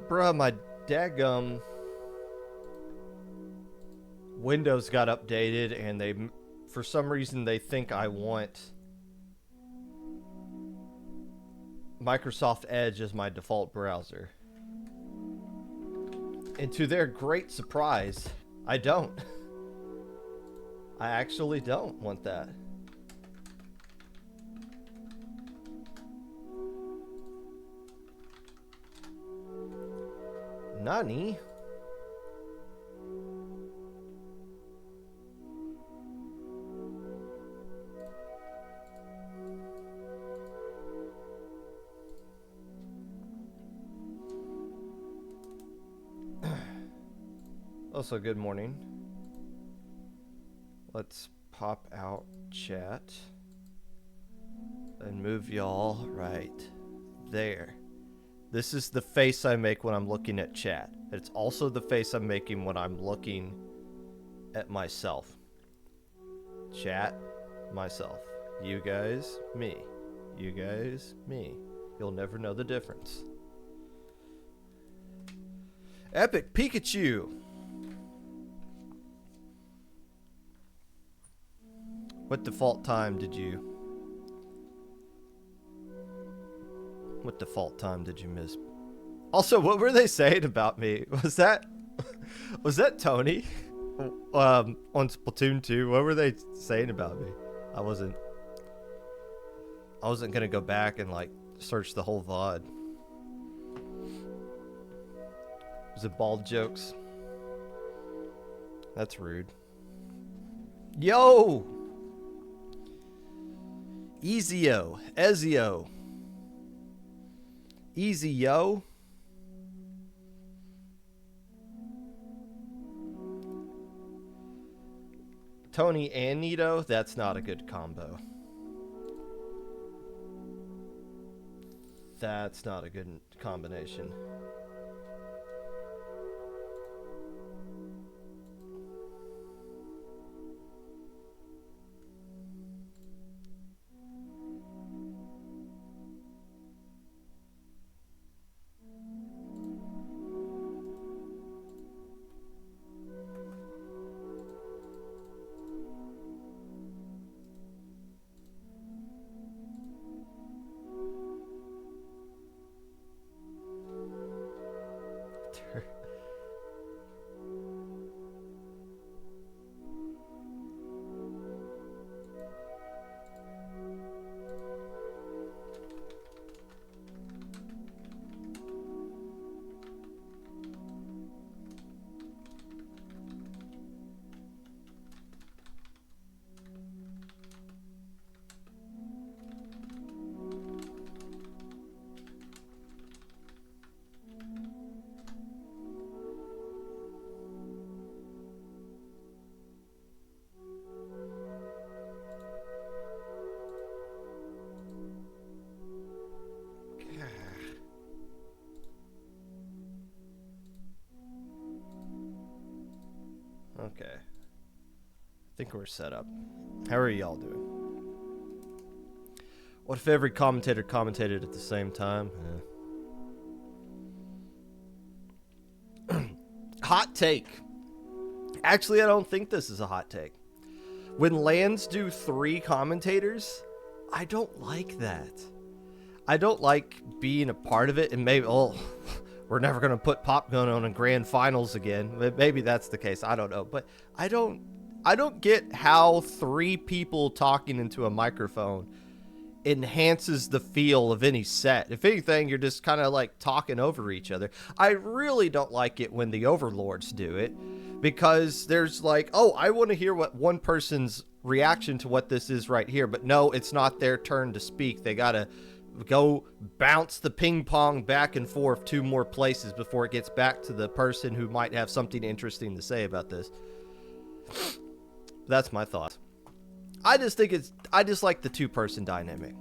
Bruh, my daggum Windows got updated and they, for some reason, they think I want Microsoft Edge as my default browser. And to their great surprise, I don't. I actually don't want that. Nani? Also, good morning. Let's pop out chat and move y'all right there. This is the face I make when I'm looking at chat. It's also the face I'm making when I'm looking at myself. Chat, myself. You guys, me. You guys, me. You'll never know the difference. Epic Pikachu! What default time did you... What default time did you miss? Also, what were they saying about me? Was that Tony? On Splatoon 2? What were they saying about me? I wasn't gonna go back and like search the whole VOD. Was it bald jokes? That's rude. Yo! Easy-o. Ezio. Easy, yo. Tony and Nito, that's not a good combo. That's not a good combination. Okay. I think we're set up. How are y'all doing? What if every commentator commentated at the same time? Hot take. Actually, I don't think this is a hot take. When LANs do 3 commentators, I don't like that. I don't like being a part of it, and maybe, we're never going to put Popgun on a grand finals again. Maybe that's the case. I don't know. But I don't get how 3 people talking into a microphone enhances the feel of any set. If anything, you're just kind of like talking over each other. I really don't like it when the overlords do it, because there's like, oh, I want to hear what one person's reaction to what this is right here. But no, it's not their turn to speak. They got to go bounce the ping pong back and forth 2 more places before it gets back to the person who might have something interesting to say about this. That's my thoughts. I just like the 2-person dynamic.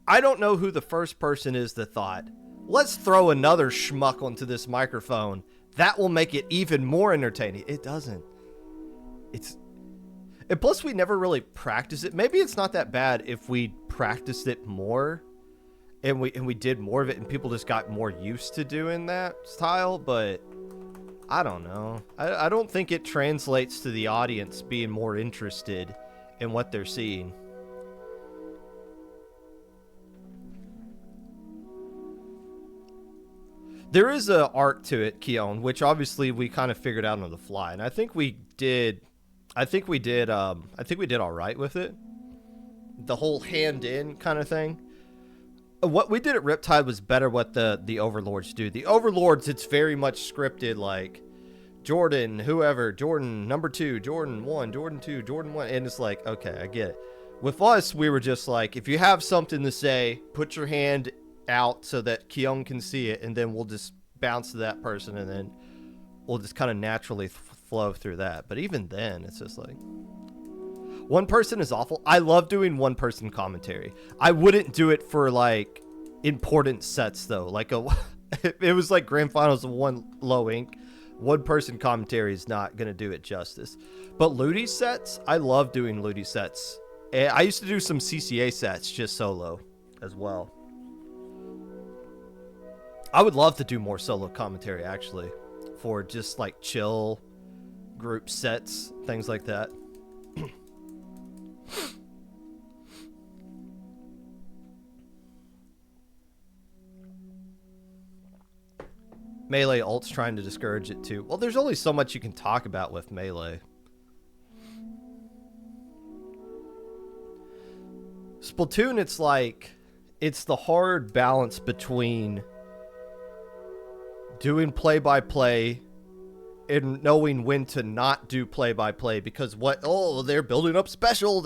I don't know who the first person is that thought, let's throw another schmuck onto this microphone. That will make it even more entertaining. It doesn't. And plus, we never really practice it. Maybe it's not that bad if we practiced it more and we did more of it, and people just got more used to doing that style. But I don't know. I don't think it translates to the audience being more interested in what they're seeing. There is a art to it, Keon, which obviously we kind of figured out on the fly, and I think we did all right with it. The whole hand in kind of thing. What we did at Riptide was better what the Overlords do. The Overlords, it's very much scripted, like Jordan, whoever, Jordan number 2, Jordan 1, Jordan 2, Jordan 1, and it's like, okay, I get it. With us, we were just like, if you have something to say, put your hand out so that Keon can see it, and then we'll just bounce to that person, and then we'll just kind of naturally flow through that. But even then, it's just like, one person is awful. I love doing one person commentary. I wouldn't do it for like important sets though. Like it was like grand finals of one low ink. One person commentary is not gonna do it justice. But LUTI sets, I love doing LUTI sets. I used to do some CCA sets just solo as well. I would love to do more solo commentary actually, for just like chill group sets, things like that. Melee ult's trying to discourage it too. Well, there's only so much you can talk about with Melee. Splatoon, it's like, it's the hard balance between doing play-by-play and knowing when to not do play-by-play, because they're building up special,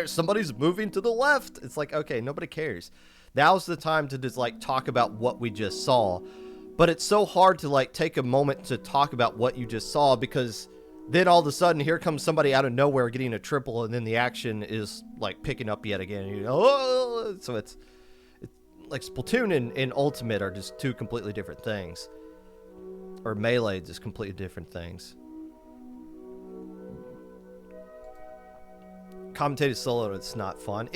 somebody's moving to the left. It's like, okay, nobody cares. Now's the time to just like talk about what we just saw. But it's so hard to like take a moment to talk about what you just saw, because then all of a sudden here comes somebody out of nowhere getting a triple, and then the action is like picking up yet again. You know, oh! So it's like Splatoon and Ultimate are just two completely different things. Or Melee, just completely different things. Commentating solo, it's not fun.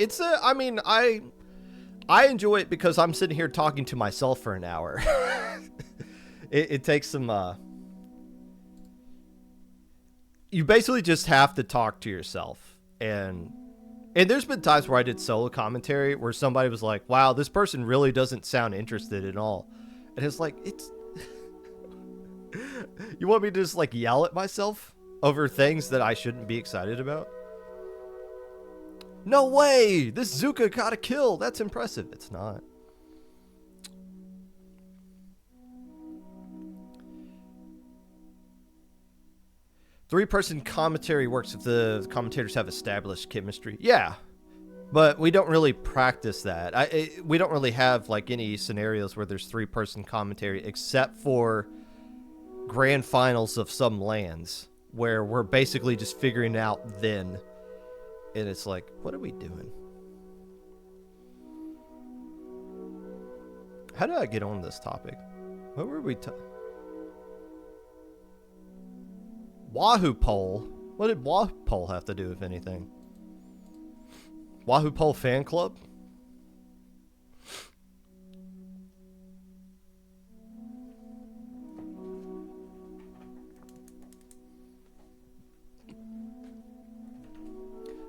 I enjoy it because I'm sitting here talking to myself for an hour. It takes some, you basically just have to talk to yourself. And there's been times where I did solo commentary where somebody was like, wow, this person really doesn't sound interested at all. And it's like, you want me to just like yell at myself over things that I shouldn't be excited about? No way! This Zuka got a kill! That's impressive. It's not. Three-person commentary works if the commentators have established chemistry. Yeah, but we don't really practice that. We don't really have like any scenarios where there's three-person commentary, except for grand finals of some lands where we're basically just figuring out then. And it's like, what are we doing? How did I get on this topic? What were we Wahoo Poll? What did Wahoo Poll have to do with anything? Wahoo Poll fan club?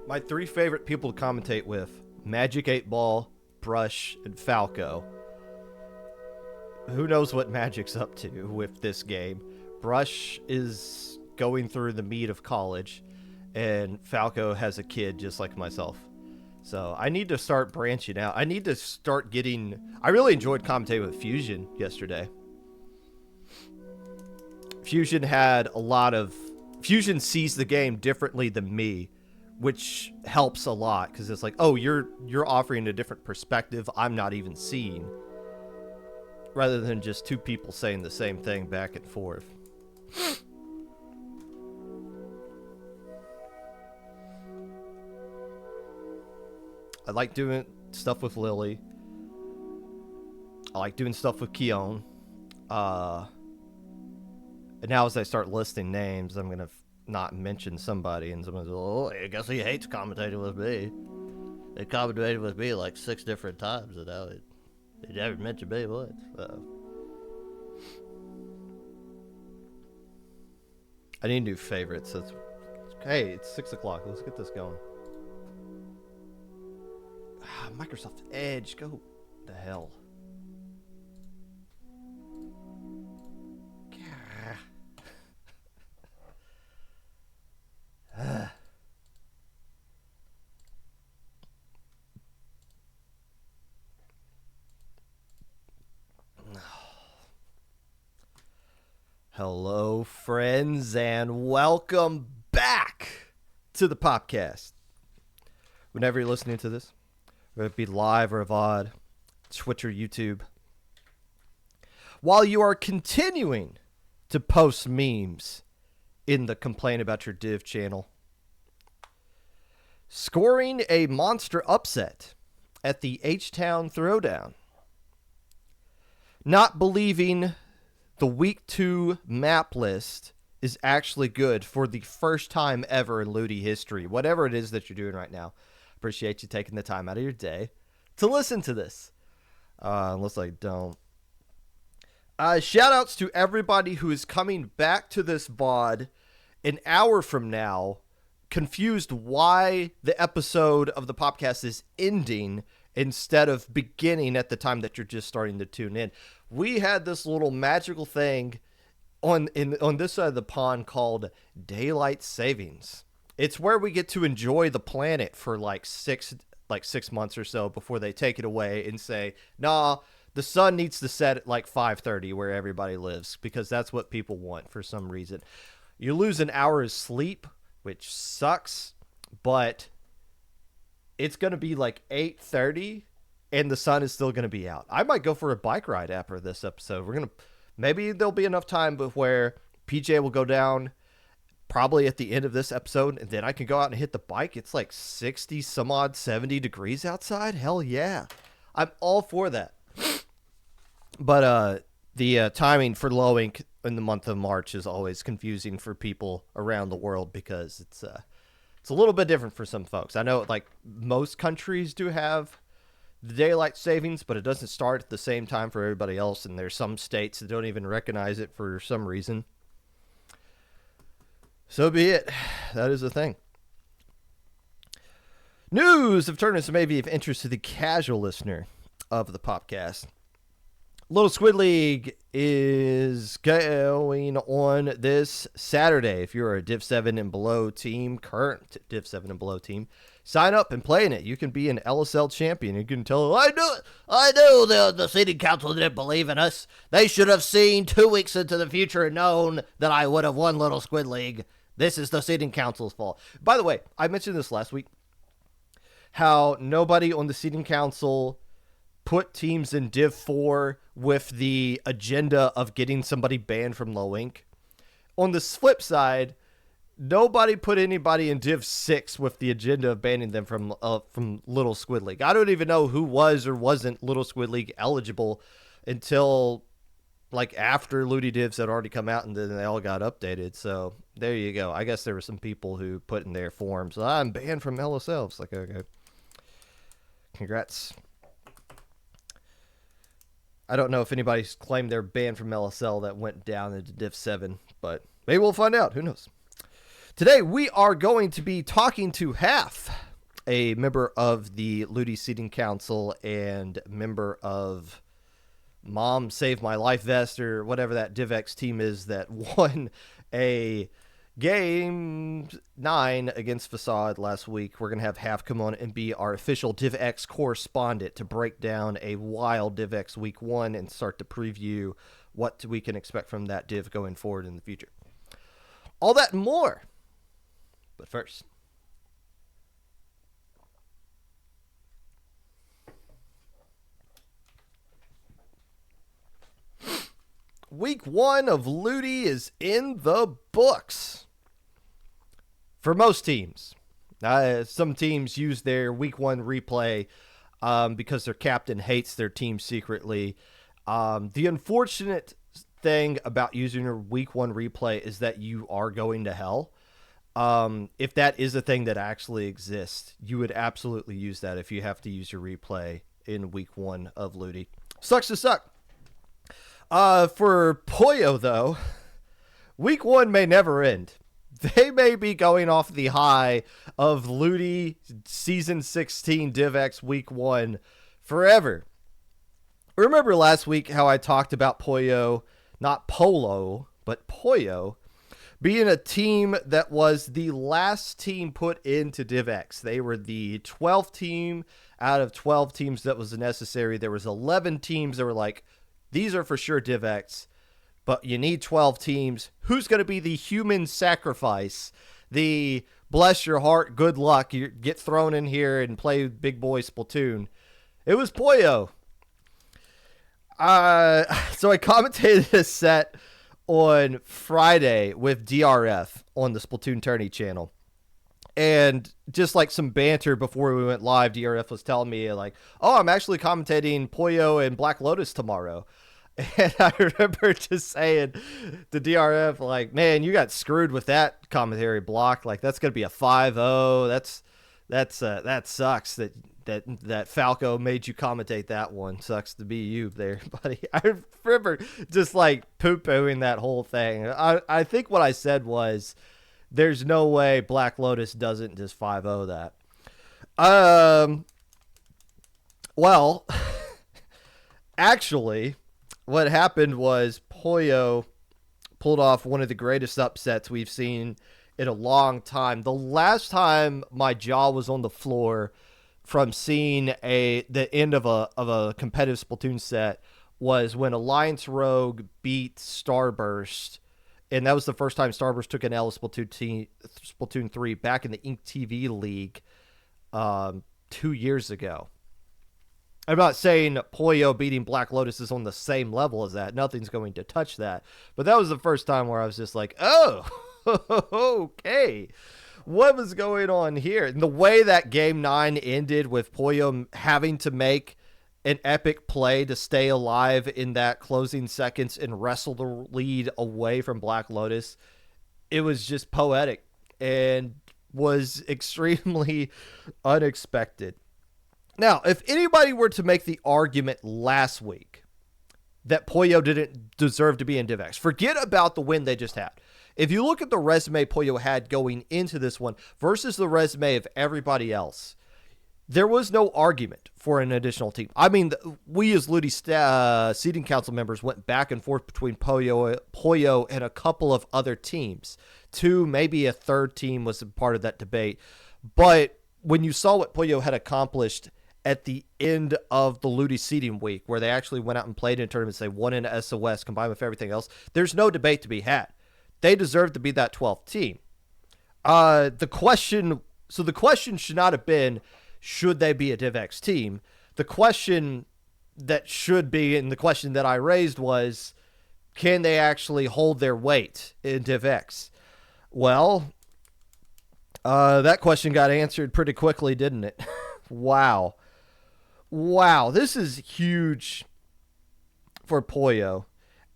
My three favorite people to commentate with: Magic 8 Ball, Brush, and Falco. Who knows what Magic's up to with this game? Brush is going through the meat of college, and Falco has a kid just like myself. So I need to start branching out. I need to start getting... I really enjoyed commentating with Fusion yesterday. Fusion had a lot of... Fusion sees the game differently than me, which helps a lot, because it's like, oh, you're offering a different perspective I'm not even seeing, rather than just two people saying the same thing back and forth. I like doing stuff with Lily. I like doing stuff with Keon. And now as I start listing names, I'm going to not mention somebody, and someone's like, oh, I guess he hates commentating with me. They commentated with me like 6 different times, and now it... You never mentioned me, what? I need new favorites. Hey, it's 6 o'clock. Let's get this going. Microsoft Edge, go the hell. Hello, friends, and welcome back to the Popcast. Whenever you're listening to this, whether it be live or VOD, Twitch or YouTube, while you are continuing to post memes in the Complain About Your Div channel, scoring a monster upset at the H-Town Throwdown, not believing the Week 2 map list is actually good for the first time ever in LUTI history. Whatever it is that you're doing right now, appreciate you taking the time out of your day to listen to this. Unless I don't. Shout outs to everybody who is coming back to this VOD an hour from now, confused why the episode of the podcast is ending instead of beginning at the time that you're just starting to tune in. We had this little magical thing on this side of the pond called daylight savings. It's where we get to enjoy the planet for like six months or so before they take it away and say, nah, the sun needs to set at like 5:30 where everybody lives, because that's what people want for some reason. You lose an hour of sleep, which sucks, but it's going to be like 8:30 and the sun is still going to be out. I might go for a bike ride after this episode. Maybe there'll be enough time where PJ will go down probably at the end of this episode, and then I can go out and hit the bike. It's like 60 some odd 70 degrees outside. Hell yeah. I'm all for that. But the timing for Low Ink in the month of March is always confusing for people around the world, because it's a little bit different for some folks. I know like most countries do have the daylight savings, but it doesn't start at the same time for everybody else, and there's some states that don't even recognize it for some reason. So be it. That is the thing. News of tournaments that may be of interest to the casual listener of the Popcast. Little Squid League is going on this Saturday. If you're a Div 7 and below team, current Div 7 and below team, sign up and play in it. You can be an LSL champion. You can tell, I knew it. I knew the seating council didn't believe in us. They should have seen 2 weeks into the future and known that I would have won Little Squid League. This is the seating council's fault. By the way, I mentioned this last week, how nobody on the seating council put teams in Div 4 with the agenda of getting somebody banned from Low Ink. On the flip side, nobody put anybody in Div 6 with the agenda of banning them from Little Squid League. I don't even know who was or wasn't Little Squid League eligible until like after LUTI divs had already come out, and then they all got updated. So there you go. I guess there were some people who put in their forums, I'm banned from LSL. It's like, okay. Congrats. I don't know if anybody's claimed they're banned from LSL that went down into Div 7, but maybe we'll find out. Who knows? Today, we are going to be talking to Half, a member of the LUTI Seating Council and member of Mom Save My Life Vest, or whatever that DivX team is that won a Game 9 against Facade last week. We're going to have Half come on and be our official DivX correspondent to break down a wild DivX Week 1 and start to preview what we can expect from that div going forward in the future. All that and more. But first, Week 1 of LUTI is in the books. For most teams. Some teams use their Week 1 replay because their captain hates their team secretly. The unfortunate thing about using your Week 1 replay is that you are going to hell. If that is a thing that actually exists, you would absolutely use that if you have to use your replay in Week 1 of LUTI. Sucks to suck. For Pollo, though, week 1 may never end. They may be going off the high of LUTI Season 16 DivX Week 1 forever. Remember last week how I talked about Pollo, not Polo, but Pollo, being a team that was the last team put into DivX. They were the 12th team out of 12 teams that was necessary. There was 11 teams that were like, these are for sure DivX, but you need 12 teams. Who's going to be the human sacrifice? The bless your heart, good luck, you get thrown in here and play big boy Splatoon. It was Pollo. So I commentated a set on Friday with DRF on the Splatoon Tourney channel. And just like some banter before we went live, DRF was telling me like, oh, I'm actually commentating Pollo and Black Lotus tomorrow. And I remember just saying to DRF, like, man, you got screwed with that commentary block. Like, that's going to be a 5-0. That sucks that Falco made you commentate that one. Sucks to be you there, buddy. I remember just like poo-pooing that whole thing. I think what I said was, there's no way Black Lotus doesn't just 5-0 that. Well, actually, what happened was Pollo pulled off one of the greatest upsets we've seen in a long time. The last time my jaw was on the floor from seeing the end of a competitive Splatoon set was when Alliance Rogue beat Starburst. And that was the first time Starburst took an L of Splatoon 3 back in the Ink TV League 2 years ago. I'm not saying Pollo beating Black Lotus is on the same level as that. Nothing's going to touch that. But that was the first time where I was just like, oh, okay. What was going on here? And the way that Game 9 ended with Pollo having to make an epic play to stay alive in that closing seconds and wrestle the lead away from Black Lotus, it was just poetic and was extremely unexpected. Now, if anybody were to make the argument last week that Pollo didn't deserve to be in DivX, forget about the win they just had. If you look at the resume Pollo had going into this one versus the resume of everybody else, there was no argument for an additional team. I mean, we as LUTI seating council members went back and forth between Pollo and a couple of other teams. 2, maybe a third team was a part of that debate. But when you saw what Pollo had accomplished at the end of the LUTI seating week, where they actually went out and played in tournaments, they won in SOS combined with everything else, there's no debate to be had. They deserve to be that 12th team. The question should not have been, should they be a DivX team? The question that should be, and the question that I raised was, can they actually hold their weight in DivX? Well, that question got answered pretty quickly, didn't it? Wow, this is huge for Pollo.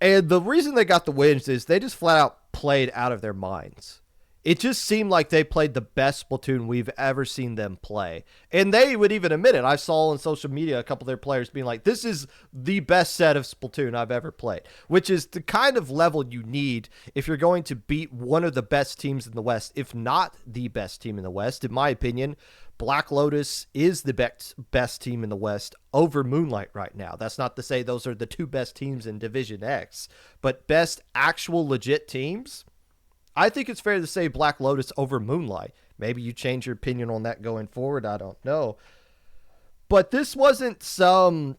And the reason they got the wins is they just flat out played out of their minds. It just seemed like they played the best Splatoon we've ever seen them play. And they would even admit it. I saw on social media a couple of their players being like, this is the best set of Splatoon I've ever played, which is the kind of level you need if you're going to beat one of the best teams in the West, if not the best team in the West. In my opinion, Black Lotus is the best team in the West over Moonlight right now. That's not to say those are the 2 best teams in Division X, but best actual legit teams, I think it's fair to say Black Lotus over Moonlight. Maybe you change your opinion on that going forward. I don't know. But this wasn't some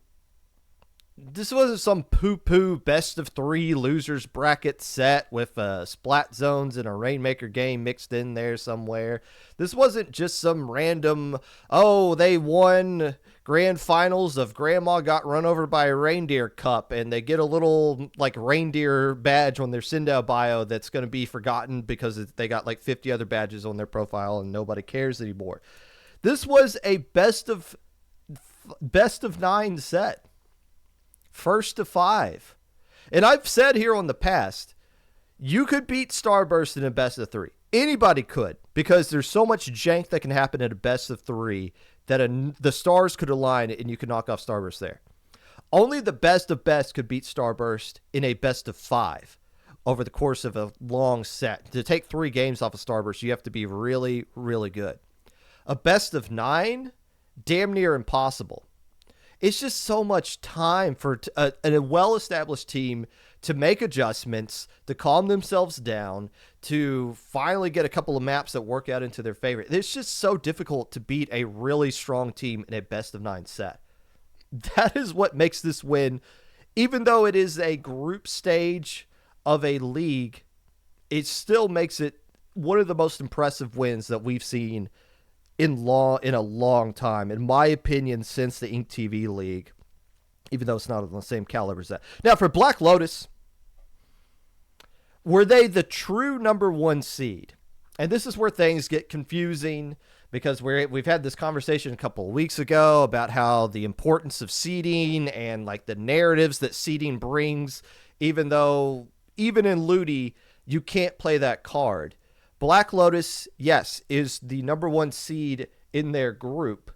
poo-poo best of 3 losers bracket set with splat zones and a Rainmaker game mixed in there somewhere. This wasn't just some random, oh, they won grand finals of Grandma got run over by a reindeer cup and they get a little like reindeer badge on their Sindel bio that's going to be forgotten because they got like 50 other badges on their profile and nobody cares anymore. This was a best of 9 set. First to 5. And I've said here on the past, you could beat Starburst in a best of 3. Anybody could, because there's so much jank that can happen at a best of 3 that the stars could align and you could knock off Starburst there. Only the best of best could beat Starburst in a best of 5 over the course of a long set. To take 3 games off of Starburst, you have to be really, really good. A best of 9, damn near impossible. It's just so much time for a well-established team to make adjustments, to calm themselves down, to finally get a couple of maps that work out into their favor. It's just so difficult to beat a really strong team in a best of 9 set. That is what makes this win, even though it is a group stage of a league, it still makes it one of the most impressive wins that we've seen in a long time, in my opinion, since the Ink TV League, even though it's not on the same caliber as that. Now, for Black Lotus, were they the true number 1 seed? And this is where things get confusing, because we've had this conversation a couple of weeks ago about how the importance of seeding and like the narratives that seeding brings, even though even in LUTI, you can't play that card. Black Lotus, yes, is the number 1 seed in their group,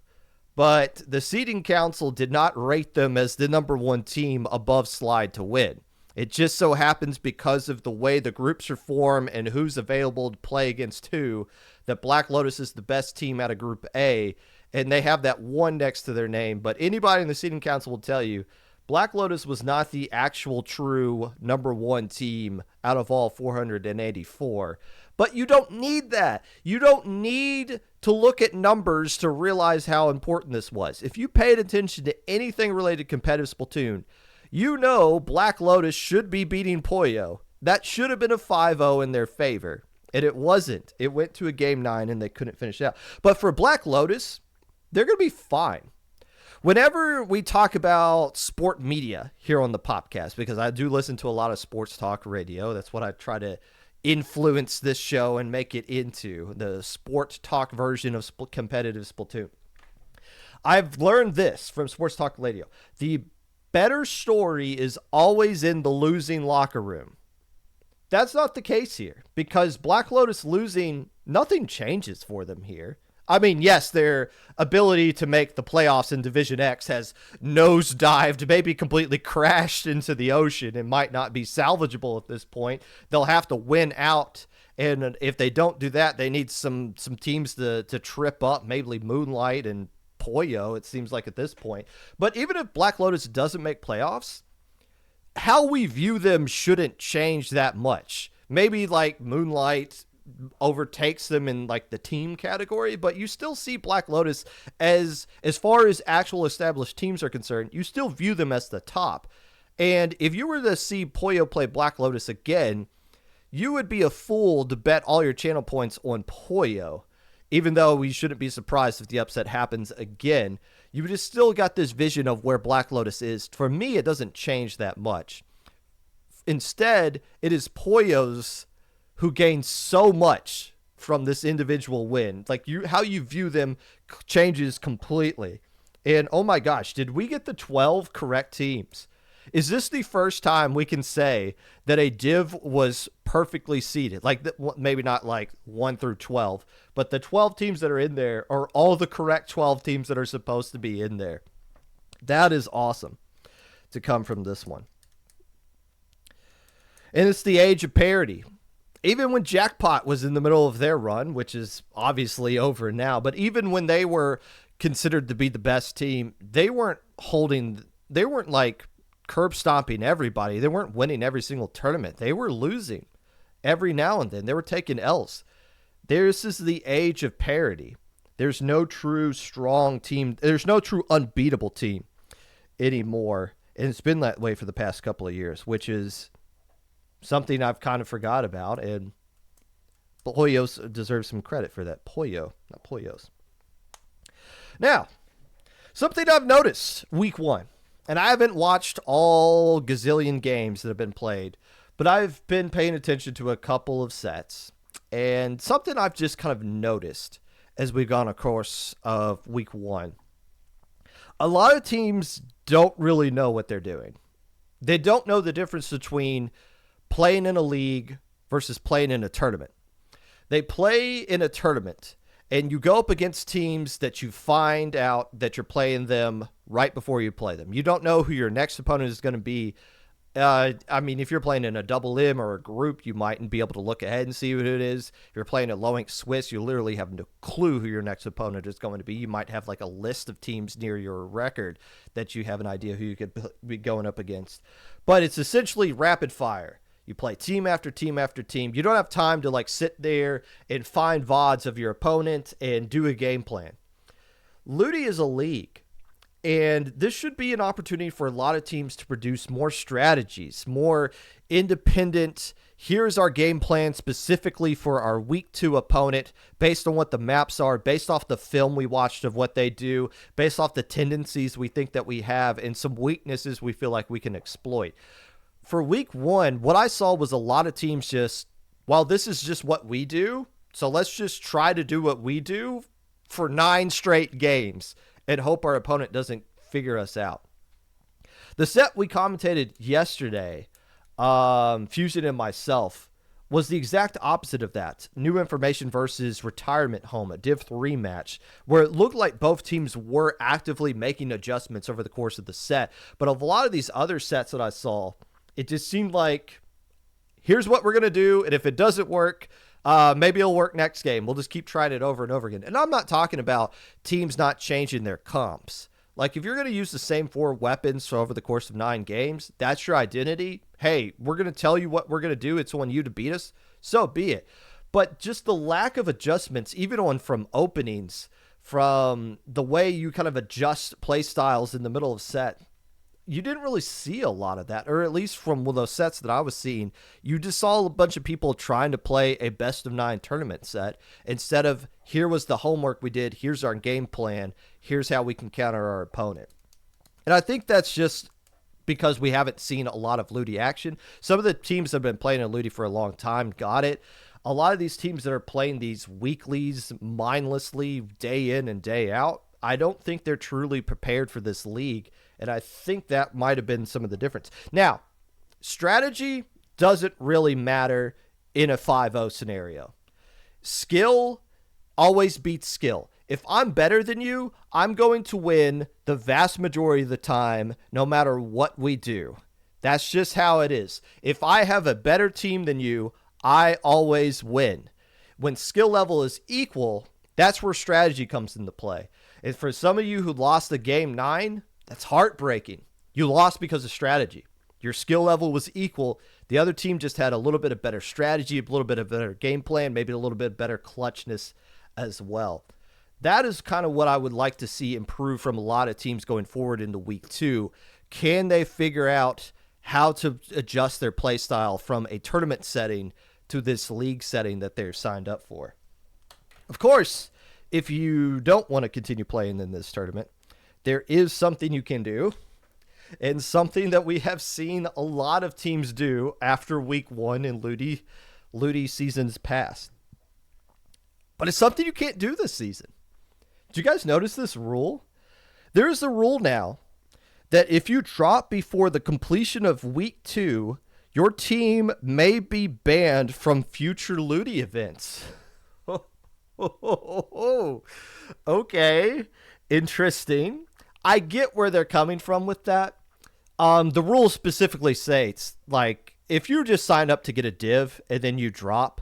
but the seeding council did not rate them as the number 1 team above Slide to win. It just so happens, because of the way the groups are formed and who's available to play against who, that Black Lotus is the best team out of Group A, and they have that 1 next to their name. But anybody in the seeding council will tell you, Black Lotus was not the actual true number 1 team out of all 484. But you don't need that. You don't need to look at numbers to realize how important this was. If you paid attention to anything related to competitive Splatoon, you know Black Lotus should be beating Pollo. That should have been a 5-0 in their favor. And it wasn't. It went to a game 9 and they couldn't finish it out. But for Black Lotus, they're going to be fine. Whenever we talk about sport media here on the Popcast, because I do listen to a lot of sports talk radio, that's what I try to influence this show and make it into, the sport talk version of competitive Splatoon. I've learned this from sports talk radio. The better story is always in the losing locker room. That's not the case here, because Black Lotus losing, nothing changes for them here. I mean, yes, their ability to make the playoffs in Division X has nosedived, maybe completely crashed into the ocean, and might not be salvageable at this point. They'll have to win out, and if they don't do that, they need some teams to trip up, maybe Moonlight and Pollo, it seems like at this point. But even if Black Lotus doesn't make playoffs, how we view them shouldn't change that much. Maybe like Moonlight overtakes them in like the team category, but you still see Black Lotus as far as actual established teams are concerned, you still view them as the top. And if you were to see Pollo play Black Lotus again, you would be a fool to bet all your channel points on Pollo. Even though we shouldn't be surprised if the upset happens again, you just still got this vision of where Black Lotus is. For me, it doesn't change that much. Instead, it is Pollo's who gained so much from this individual win. Like, how you view them changes completely. And oh my gosh, did we get the 12 correct teams? Is this the first time we can say that a div was perfectly seeded? Like, maybe not like 1 through 12, but the 12 teams that are in there are all the correct 12 teams that are supposed to be in there. That is awesome to come from this one. And it's the age of parity. Even when Jackpot was in the middle of their run, which is obviously over now, but even when they were considered to be the best team, they weren't like curb stomping everybody. They weren't winning every single tournament. They were losing every now and then. They were taking L's. This is the age of parity. There's no true strong team. There's no true unbeatable team anymore. And it's been that way for the past couple of years, which is something I've kind of forgot about. And Pollos deserves some credit for that. Pollo, not Pollos. Now, something I've noticed week 1. And I haven't watched all gazillion games that have been played, but I've been paying attention to a couple of sets. And something I've just kind of noticed as we've gone course of week 1. A lot of teams don't really know what they're doing. They don't know the difference between playing in a league versus playing in a tournament. They play in a tournament, And you go up against teams that you find out that you're playing them right before you play them. You don't know who your next opponent is going to be. I mean, if you're playing in a double M or a group, you mightn't be able to look ahead and see who it is. If you're playing a low-ink Swiss, you literally have no clue who your next opponent is going to be. You might have like a list of teams near your record that you have an idea who you could be going up against. But it's essentially rapid fire. You play team after team after team. You don't have time to like sit there and find VODs of your opponent and do a game plan. LUTI is a league. And this should be an opportunity for a lot of teams to produce more strategies, more independent. Here's our game plan specifically for our week 2 opponent based on what the maps are, based off the film we watched of what they do, based off the tendencies we think that we have, and some weaknesses we feel like we can exploit. For week 1, what I saw was a lot of teams just, well, this is just what we do, so let's just try to do what we do for 9 straight games and hope our opponent doesn't figure us out. The set we commentated yesterday, Fusion and myself, was the exact opposite of that. New Information versus Retirement Home, a Div 3 match, where it looked like both teams were actively making adjustments over the course of the set. But of a lot of these other sets that I saw, it just seemed like, here's what we're going to do, and if it doesn't work, maybe it'll work next game. We'll just keep trying it over and over again. And I'm not talking about teams not changing their comps. Like, if you're going to use the same 4 weapons for over the course of 9 games, that's your identity. Hey, we're going to tell you what we're going to do. It's on you to beat us. So be it. But just the lack of adjustments, even on from openings, from the way you kind of adjust play styles in the middle of set, you didn't really see a lot of that, or at least from those sets that I was seeing, you just saw a bunch of people trying to play a best of 9 tournament set instead of, here was the homework we did, here's our game plan, here's how we can counter our opponent. And I think that's just because we haven't seen a lot of LUTI action. Some of the teams that have been playing in LUTI for a long time got it. A lot of these teams that are playing these weeklies mindlessly day in and day out, I don't think they're truly prepared for this league. And I think that might have been some of the difference. Now, strategy doesn't really matter in a 5-0 scenario. Skill always beats skill. If I'm better than you, I'm going to win the vast majority of the time, no matter what we do. That's just how it is. If I have a better team than you, I always win. When skill level is equal, that's where strategy comes into play. And for some of you who lost the game 9, that's heartbreaking. You lost because of strategy. Your skill level was equal. The other team just had a little bit of better strategy, a little bit of better game plan, maybe a little bit better clutchness as well. That is kind of what I would like to see improve from a lot of teams going forward into week 2. Can they figure out how to adjust their play style from a tournament setting to this league setting that they're signed up for? Of course, if you don't want to continue playing in this tournament, there is something you can do, and something that we have seen a lot of teams do after week 1 in LUTI seasons past. But it's something you can't do this season. Did you guys notice this rule? There is a rule now that if you drop before the completion of week 2, your team may be banned from future LUTI events. Okay, interesting. I get where they're coming from with that. The rules specifically say it's like, if you just sign up to get a div and then you drop,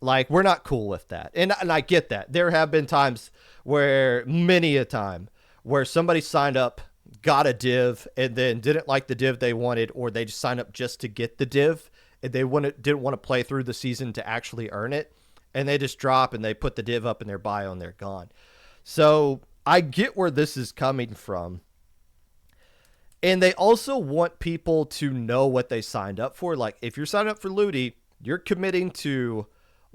like, we're not cool with that. And I get that. There have been times many a time, where somebody signed up, got a div, and then didn't like the div they wanted, or they just signed up just to get the div, and they didn't want to play through the season to actually earn it, and they just drop and they put the div up in their bio and they're gone. So I get where this is coming from. And they also want people to know what they signed up for. Like, if you're signed up for LUTI, you're committing to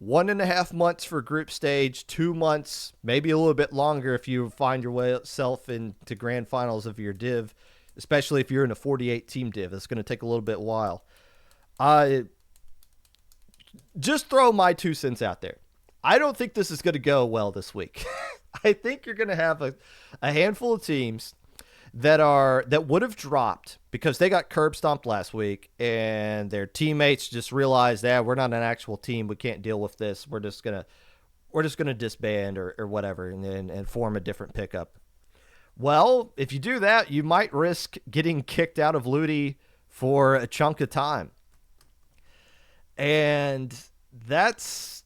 1.5 months for group stage, 2 months, maybe a little bit longer if you find yourself into grand finals of your div, especially if you're in a 48 team div. It's going to take a little bit while. Just throw my 2 cents out there. I don't think this is going to go well this week. I think you're going to have a handful of teams that would have dropped because they got curb stomped last week, and their teammates just realized that we're not an actual team. We can't deal with this. We're we're just going to disband or whatever and form a different pickup. Well, if you do that, you might risk getting kicked out of LUTI for a chunk of time. And that's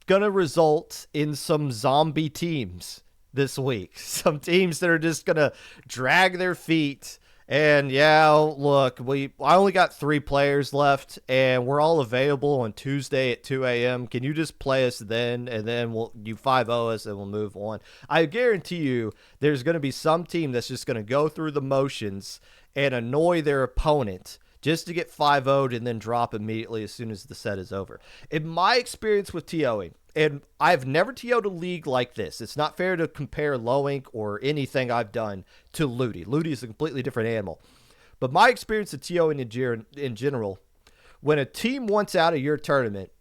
going to result in some zombie teams this week. Some teams that are just going to drag their feet. And yeah, look, I only got 3 players left, and we're all available on Tuesday at 2 a.m. Can you just play us then, and then you 5-0 us, and we'll move on? I guarantee you there's going to be some team that's just going to go through the motions and annoy their opponent just to get 5-0'd and then drop immediately as soon as the set is over. In my experience with TOing, and I've never TO'd a league like this. It's not fair to compare Low Ink or anything I've done to LUTI. LUTI is a completely different animal. But my experience of TOing in general, when a team wants out of your tournament,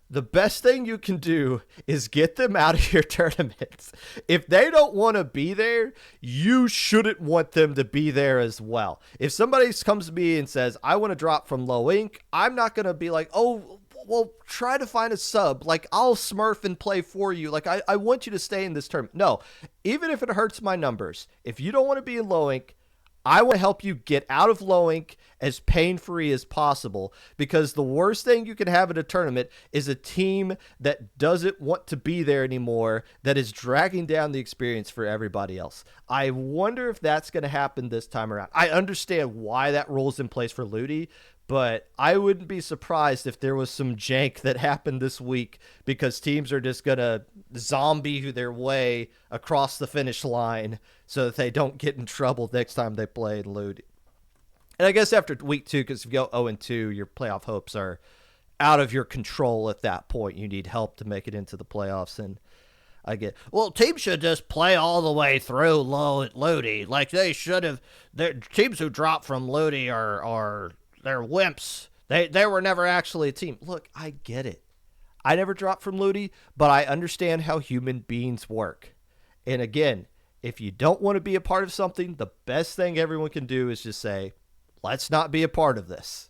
the best thing you can do is get them out of your tournament. If they don't want to be there, you shouldn't want them to be there as well. If somebody comes to me and says, I want to drop from Low Ink, I'm not going to be like, oh, well, try to find a sub. Like, I'll smurf and play for you. Like, I want you to stay in this tournament. No, even if it hurts my numbers, if you don't want to be in Low Ink, I want to help you get out of Low Ink as pain-free as possible, because the worst thing you can have at a tournament is a team that doesn't want to be there anymore, that is dragging down the experience for everybody else. I wonder if that's going to happen this time around. I understand why that rule's in place for LUTI, but I wouldn't be surprised if there was some jank that happened this week because teams are just going to zombie their way across the finish line so that they don't get in trouble next time they play in LUTI. And I guess after week 2, because if you go 0-2, your playoff hopes are out of your control at that point. You need help to make it into the playoffs. And I get, well, teams should just play all the way through LUTI. Like they should have. Teams who drop from LUTI are they're wimps. They were never actually a team. Look, I get it. I never dropped from LUTI, but I understand how human beings work. And again, if you don't want to be a part of something, the best thing everyone can do is just say, let's not be a part of this.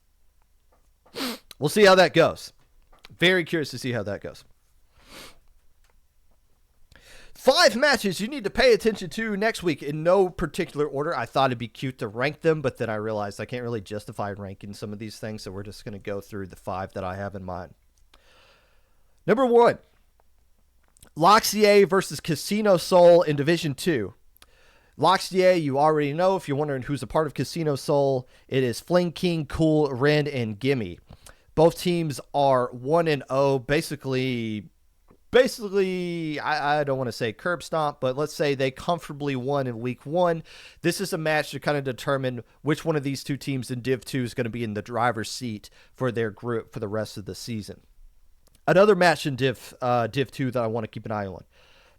We'll see how that goes. Very curious to see how that goes. 5 matches you need to pay attention to next week in no particular order. I thought it'd be cute to rank them, but then I realized I can't really justify ranking some of these things, so we're just going to go through the 5 that I have in mind. Number 1, Loxier versus Casino Soul in Division 2. Loxier, you already know. If you're wondering who's a part of Casino Soul, it is Fling King, Cool, Ren, and Gimme. Both teams are 1-0, basically, I don't want to say curb stomp, but let's say they comfortably won in week 1. This is a match to kind of determine which one of these 2 teams in Div 2 is going to be in the driver's seat for their group for the rest of the season. Another match in Div 2 that I want to keep an eye on.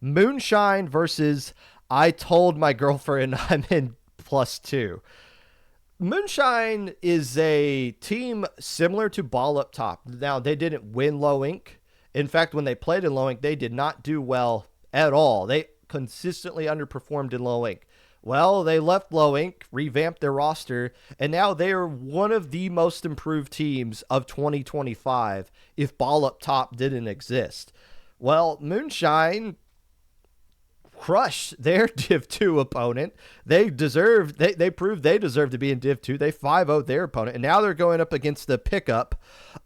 Moonshine versus I Told My Girlfriend I'm in +2. Moonshine is a team similar to Ball Up Top. Now, they didn't win Low Ink. In fact, when they played in Low Ink, they did not do well at all. They consistently underperformed in Low Ink. Well, they left Low Ink, revamped their roster, and now they are one of the most improved teams of 2025 if Ball Up Top didn't exist. Well, Moonshine crushed their Div 2 opponent. They proved they deserve to be in Div 2. They 5-0'd their opponent, and now they're going up against the pickup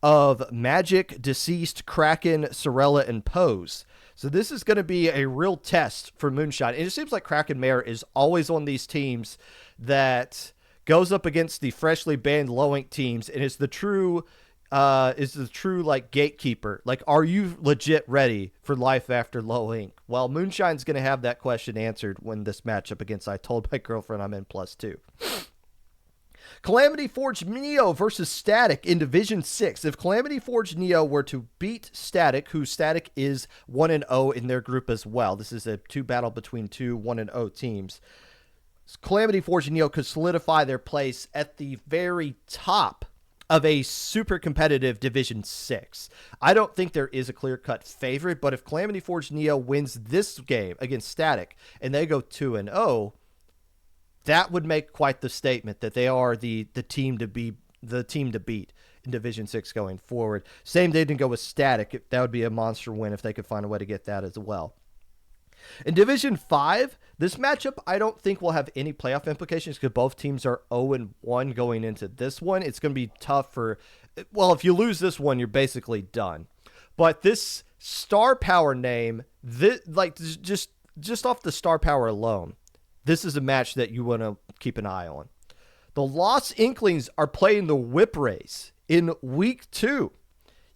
of Magic, Deceased, Kraken, Sorella, and Pose. So this is going to be a real test for Moonshine. And it seems like Kraken Mare is always on these teams that goes up against the freshly banned Low Ink teams, and is the true like gatekeeper. Like, are you legit ready for life after Low Ink? Well, Moonshine's going to have that question answered when this matchup against I Told My Girlfriend I'm in +2. Calamity Forge Neo versus Static in Division 6. If Calamity Forge Neo were to beat Static, who Static is 1-0 in their group as well, this is a 2 battle between 2 1-0 teams. Calamity Forge Neo could solidify their place at the very top of a super competitive Division 6. I don't think there is a clear-cut favorite, but if Calamity Forge Neo wins this game against Static and they go 2-0, that would make quite the statement that they are the team to beat. in Division 6 going forward. Same, they didn't go with Static. That would be a monster win if they could find a way to get that as well. In Division 5, this matchup I don't think will have any playoff implications because both teams are 0-1 going into this one. It's going to be tough for, well, if you lose this one, you're basically done. But this star power name, just off the star power alone, this is a match that you want to keep an eye on. The Lost Inklings are playing the Whip Rays in week 2.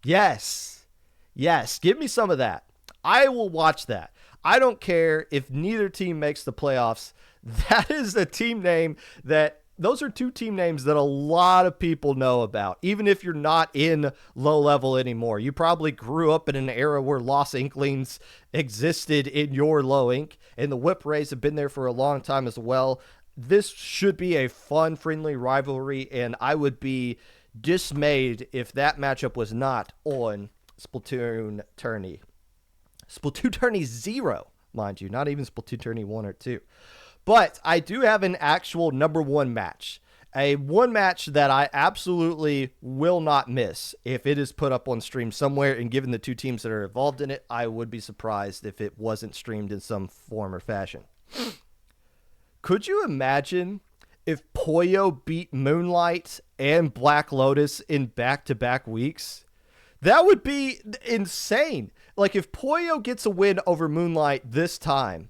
Yes, give me some of that. I will watch that. I don't care if neither team makes the playoffs. That is a team name those are two team names that a lot of people know about, even if you're not in low level anymore. You probably grew up in an era where Lost Inklings existed in your low ink, and the Whip Rays have been there for a long time as well. This should be a fun, friendly rivalry, and I would be dismayed if that matchup was not on Splatoon Tourney. Splatoon Tourney 0, mind you, not even Splatoon Tourney 1 or 2. But I do have an actual number 1 match. A one match that I absolutely will not miss. If it is put up on stream somewhere, and given the two teams that are involved in it, I would be surprised if it wasn't streamed in some form or fashion. Could you imagine if Pollo beat Moonlight and Black Lotus in back-to-back weeks? That would be insane. Like, if Pollo gets a win over Moonlight this time,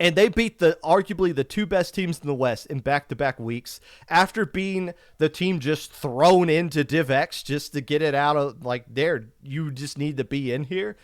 and they beat arguably the two best teams in the West in back-to-back weeks, after being the team just thrown into Div X just to get it out of, like, you just need to be in here.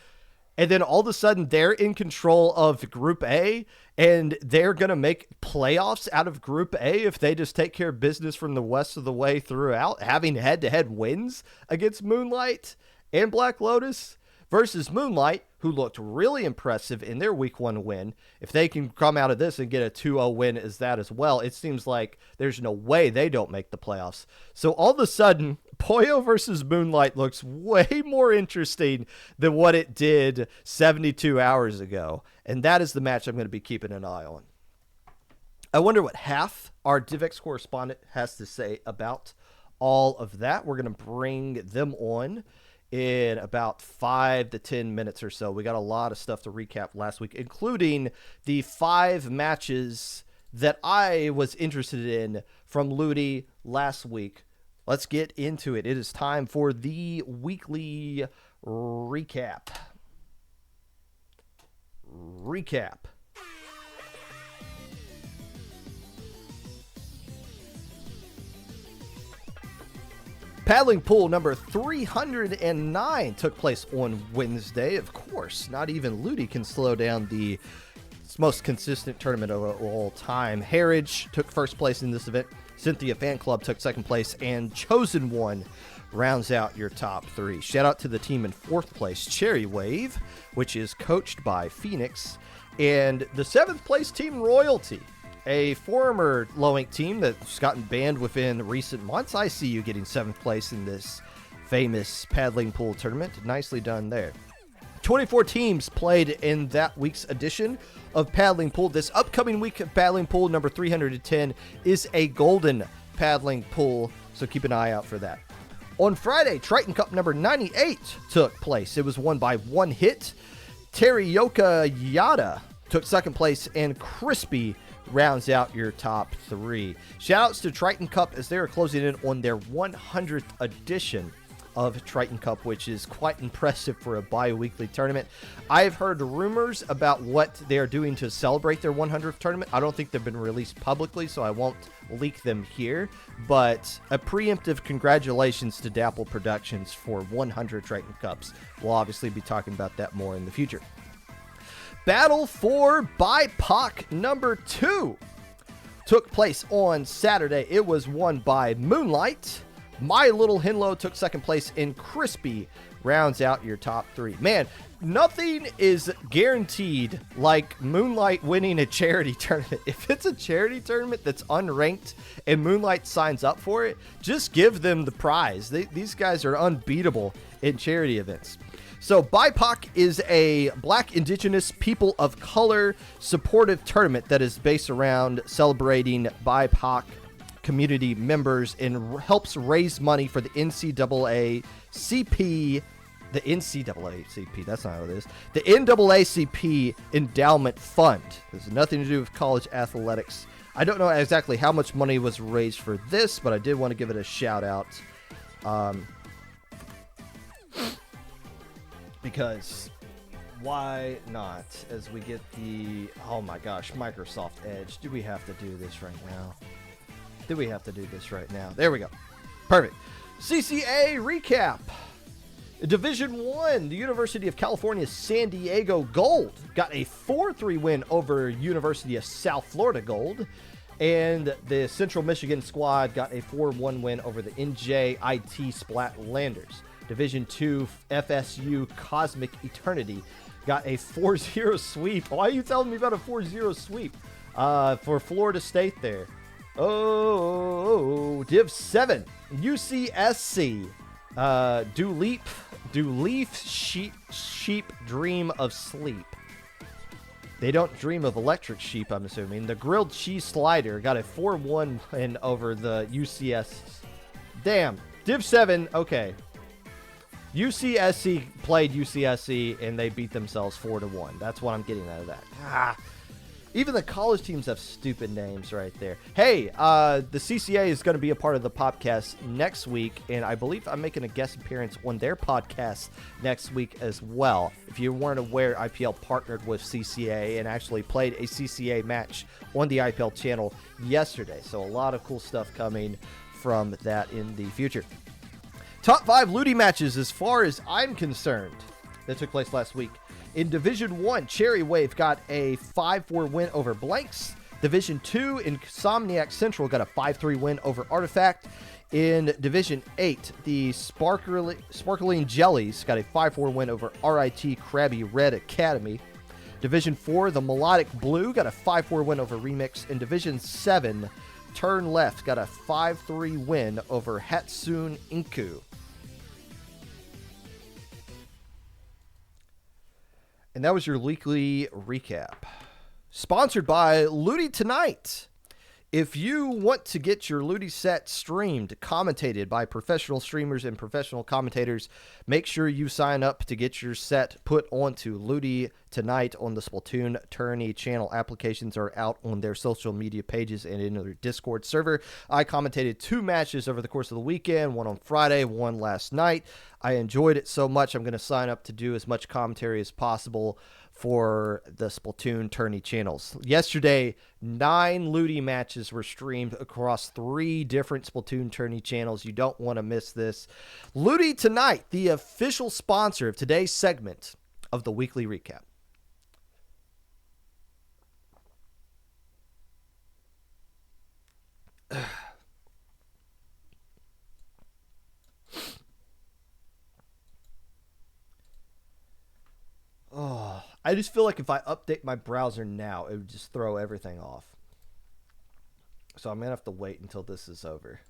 And then all of a sudden they're in control of Group A, and they're going to make playoffs out of Group A if they just take care of business from the rest of the way throughout, having head-to-head wins against Moonlight and Black Lotus versus Moonlight, who looked really impressive in their Week 1 win. If they can come out of this and get a 2-0 win as that as well, it seems like there's no way they don't make the playoffs. So all of a sudden, Pollo versus Moonlight looks way more interesting than what it did 72 hours ago. And that is the match I'm going to be keeping an eye on. I wonder what half our DivX correspondent has to say about all of that. We're going to bring them on in about 5 to 10 minutes or so. We got a lot of stuff to recap last week, including the 5 matches that I was interested in from LUTI last week. Let's get into it. It is time for the weekly recap. Paddling pool number 309 took place on Wednesday. Of course, not even LUTI can slow down the most consistent tournament of all time. Heritage took first place in this event. Cynthia Fan Club took second place, and Chosen One rounds out your top 3. Shout out to the team in fourth place, Cherry Wave, which is coached by Phoenix, and the 7th place team, Royalty, a former low-ink team that's gotten banned within recent months. I see you getting 7th place in this famous paddling pool tournament. Nicely done there. 24 teams played in that week's edition of Paddling Pool. This upcoming week of Paddling Pool number 310 is a golden paddling pool, so keep an eye out for that. On Friday, Triton Cup number 98 took place. It was won by one hit. Terioka Yada took second place, and Crispy rounds out your top 3. Shoutouts to Triton Cup as they are closing in on their 100th edition of Triton Cup, which is quite impressive for a bi-weekly tournament. I've heard rumors about what they are doing to celebrate their 100th tournament. I don't think they've been released publicly, so I won't leak them here, but a preemptive congratulations to Dapple Productions for 100 Triton Cups. We'll obviously be talking about that more in the future. Battle for BIPOC number 2 took place on Saturday. It was won by Moonlight. My Little Henlo took second place, and Crispy rounds out your top 3. Man, nothing is guaranteed like Moonlight winning a charity tournament. If it's a charity tournament that's unranked and Moonlight signs up for it, just give them the prize. These guys are unbeatable in charity events. So BIPOC is a Black, Indigenous, People of Color supportive tournament that is based around celebrating BIPOC community members and helps raise money for the NCAACP. The NCAACP, that's not how it is. The NAACP Endowment Fund. This has nothing to do with college athletics. I don't know exactly how much money was raised for this, but I did want to give it a shout out. Because why not? As we get the, oh my gosh, Microsoft Edge. Do we have to do this right now? Do we have to do this right now? There we go. Perfect. CCA recap. Division 1, the University of California San Diego Gold got a 4-3 win over University of South Florida Gold. And the Central Michigan squad got a 4-1 win over the NJIT Splatlanders. Division 2, FSU Cosmic Eternity got a 4-0 sweep. Why are you telling me about a 4-0 sweep for Florida State there? Oh, Div 7, UCSC. Do leaf sheep dream of sleep? They don't dream of electric sheep, I'm assuming. The grilled cheese slider got a 4-1 win over the UCS. Damn. Div 7, okay. UCSC played UCSC, and they beat themselves 4-1. That's what I'm getting out of that. Even the college teams have stupid names right there. Hey, the CCA is going to be a part of the Popcast next week, and I believe I'm making a guest appearance on their podcast next week as well. If you weren't aware, IPL partnered with CCA and actually played a CCA match on the IPL channel yesterday. So a lot of cool stuff coming from that in the future. Top 5 LUTI matches as far as I'm concerned that took place last week. In Division 1, Cherry Wave got a 5-4 win over Blanks. Division 2, Insomniac Central got a 5-3 win over Artifact. In Division 8, the Sparkling Jellies got a 5-4 win over RIT Krabby Red Academy. Division 4, the Melodic Blue got a 5-4 win over Remix. In Division 7, Turn Left got a 5-3 win over Hatsune Inku. And that was your weekly recap. Sponsored by LUTI Tonight. If you want to get your LUTI set streamed, commentated by professional streamers and professional commentators, make sure you sign up to get your set put onto LUTI Tonight on the Splatoon Tourney channel. Applications are out on their social media pages and in their Discord server. I commentated 2 matches over the course of the weekend, one on Friday, one last night. I enjoyed it so much, I'm going to sign up to do as much commentary as possible for the Splatoon Tourney channels. Yesterday, 9 LUTI matches were streamed across 3 different Splatoon Tourney channels. You don't want to miss this. LUTI Tonight, the official sponsor of today's segment of the weekly recap. Oh, I just feel like if I update my browser now, it would just throw everything off. So I'm going to have to wait until this is over.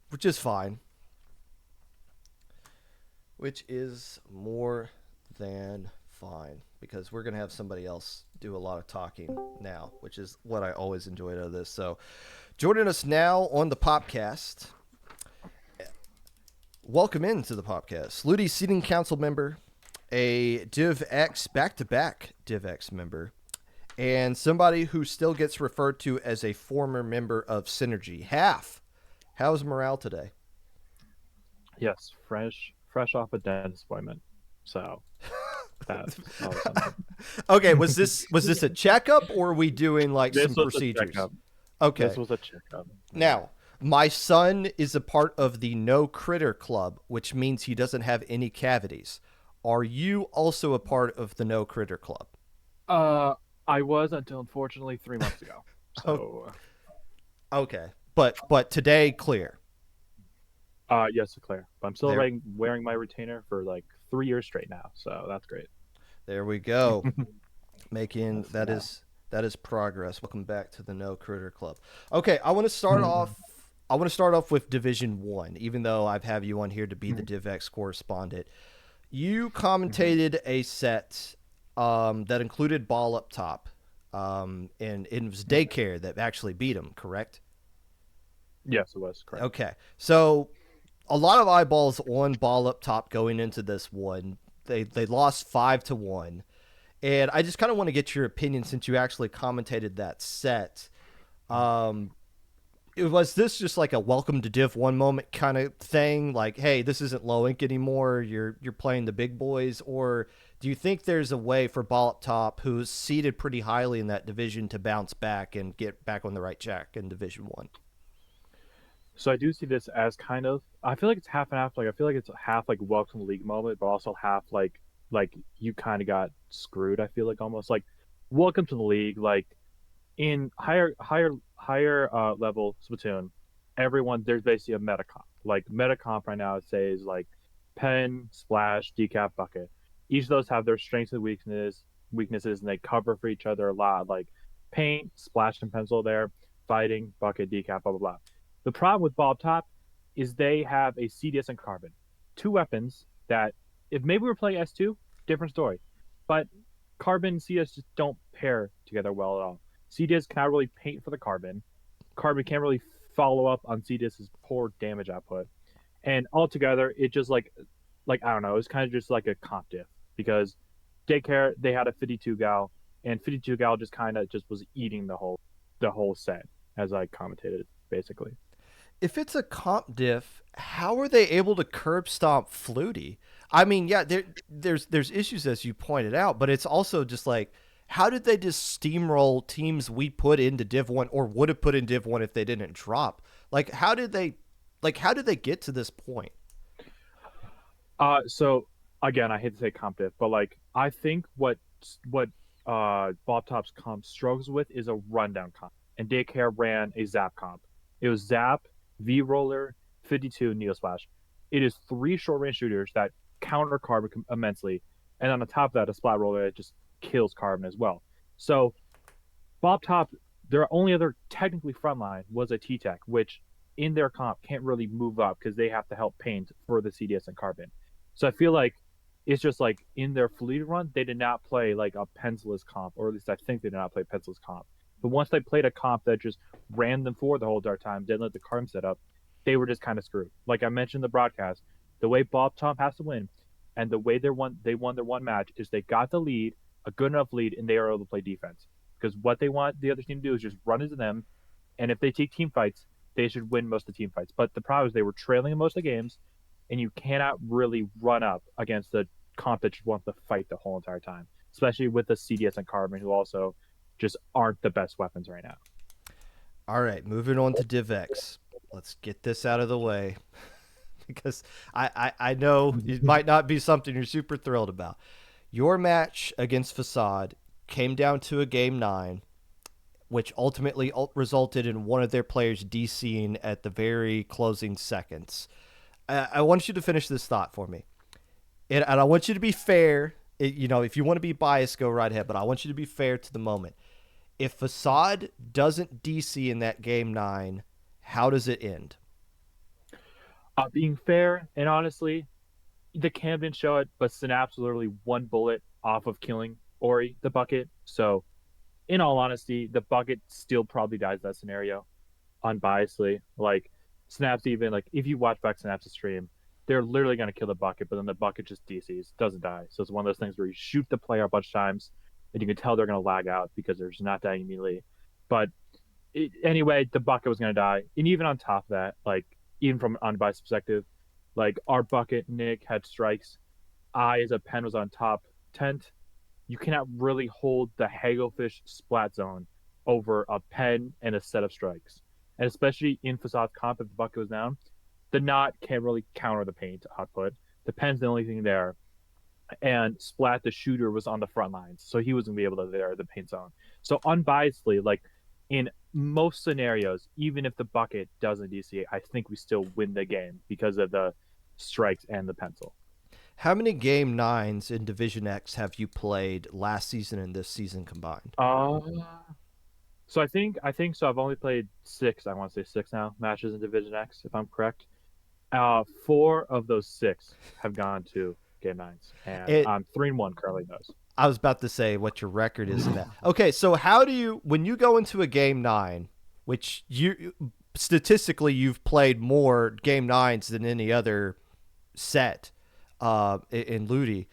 Which is fine. Which is more than fine. Because we're going to have somebody else do a lot of talking now. Which is what I always enjoyed out of this. So joining us now on the Popcast. Welcome into the Popcast. LUTI Seating Council member, a DivX, back-to-back DivX member, and somebody who still gets referred to as a former member of Synergy. Half, how's morale today? Yes, fresh off a dentist appointment. So, that's okay. Was this a checkup, or are we doing like some procedures? Okay, this was a checkup. Now, my son is a part of the No Critter Club, which means he doesn't have any cavities. Are you also a part of the No Critter Club? I was until unfortunately 3 months ago. So, okay, but today clear. Yes, clear. But I'm still wearing my retainer for like 3 years straight now, so that's great. There we go. Making that is progress. Welcome back to the No Critter Club. Okay, I want to start off. I want to start off with Division 1, even though I've have you on here to be the DivX correspondent. You commentated a set that included Ball Up Top. and it was Daycare that actually beat him, correct? Yes, it was correct. Okay, so a lot of eyeballs on Ball Up Top going into this one. They lost 5-1, and I just kind of want to get your opinion since you actually commentated that set. Um, was this just like a welcome to Div 1 moment kind of thing, like, hey, this isn't low ink anymore, you're playing the big boys? Or do you think there's a way for Ball Up Top, who's seated pretty highly in that division, to bounce back and get back on the right track in Division 1? So I do see this as kind of, I feel like it's half and half. Like I feel like it's half like welcome to league moment, but also half like you kind of got screwed. I feel like almost like welcome to the league. Like in higher level Splatoon, everyone there's basically a meta comp. Like meta comp right now, it says like pen, splash, decap, bucket. Each of those have their strengths and weaknesses, and they cover for each other a lot. Like paint, splash, and pencil there, fighting, bucket, decap, blah blah blah. The problem with Bob Top is they have a CDS and Carbon, two weapons that if maybe we were playing S2, different story, but Carbon and CDS just don't pair together well at all. CDS cannot really paint for the Carbon. Carbon can't really follow up on CDS's poor damage output, and altogether it just like I don't know, it's kind of just like a comp diff because Daycare they had a 52 gal and 52 gal just kind of just was eating the whole set as I commentated basically. If it's a comp diff, how are they able to curb stomp Flutie? I mean, yeah, there's issues as you pointed out, but it's also just like, how did they just steamroll teams we put into Div 1 or would have put in Div 1 if they didn't drop? How did they get to this point? So again, I hate to say comp diff, but like I think what Bob Top's comp struggles with is a rundown comp, and Daycare ran a zap comp. It was zap, V roller, 52, Neo Splash. It is three short range shooters that counter Carbon immensely, and on the top of that, a splat roller that just kills Carbon as well. So Bob Top, their only other technically frontline was a T-Tech, which in their comp can't really move up because they have to help paint for the CDS and Carbon. So I feel like it's just like in their fleet run, they did not play like a pencilless comp, or at least I think they did not play pencilless comp. But once they played a comp that just ran them forward the whole dark time, didn't let the Carbon set up, they were just kind of screwed. Like I mentioned in the broadcast, the way Bob Top has to win, and the way they won their one match is they got the lead, a good enough lead, and they are able to play defense. Because what they want the other team to do is just run into them, and if they take team fights, they should win most of the team fights. But the problem is they were trailing in most of the games, and you cannot really run up against the comp that just wants to fight the whole entire time, especially with the CDS and Carbon, who also just aren't the best weapons right now. All right, moving on to DivX. Let's get this out of the way because I know it might not be something you're super thrilled about. Your match against Facade came down to a game 9, which ultimately resulted in one of their players DCing at the very closing seconds. I want you to finish this thought for me. And I want you to be fair. If you want to be biased, go right ahead. But I want you to be fair to the moment. If Facade doesn't DC in that game 9, how does it end? Being fair and honestly, the cam didn't show it, but Synapse was literally one bullet off of killing Ori, the bucket. So, in all honesty, the bucket still probably dies that scenario, unbiasedly. Like, Synapse, even, like, if you watch back Synapse's stream, they're literally going to kill the bucket, but then the bucket just DCs, doesn't die. So, it's one of those things where you shoot the player a bunch of times, and you can tell they're going to lag out because they're just not dying immediately. But anyway, the bucket was going to die. And even on top of that, like, even from an unbiased perspective, like our bucket, Nick, had strikes. I, as a pen, was on top tent. You cannot really hold the Hagelfish splat zone over a pen and a set of strikes. And especially in Facade comp, if the bucket was down, the knot can't really counter the paint output. The pen's the only thing there. And Splat, the shooter, was on the front lines, so he wasn't going to be able to there the paint zone. So unbiasedly, like in most scenarios, even if the bucket doesn't DC, I think we still win the game because of the strikes and the pencil. How many game 9s in Division X have you played last season and this season combined? So I think so. I've only played 6. I want to say 6 now matches in Division X, if I'm correct. 4 of those 6 have gone to game 9s, and I'm 3-1 currently in those. I was about to say what your record is in that. Okay, so how do you when you go into a game 9, which you statistically you've played more game 9s than any other set in LUTI.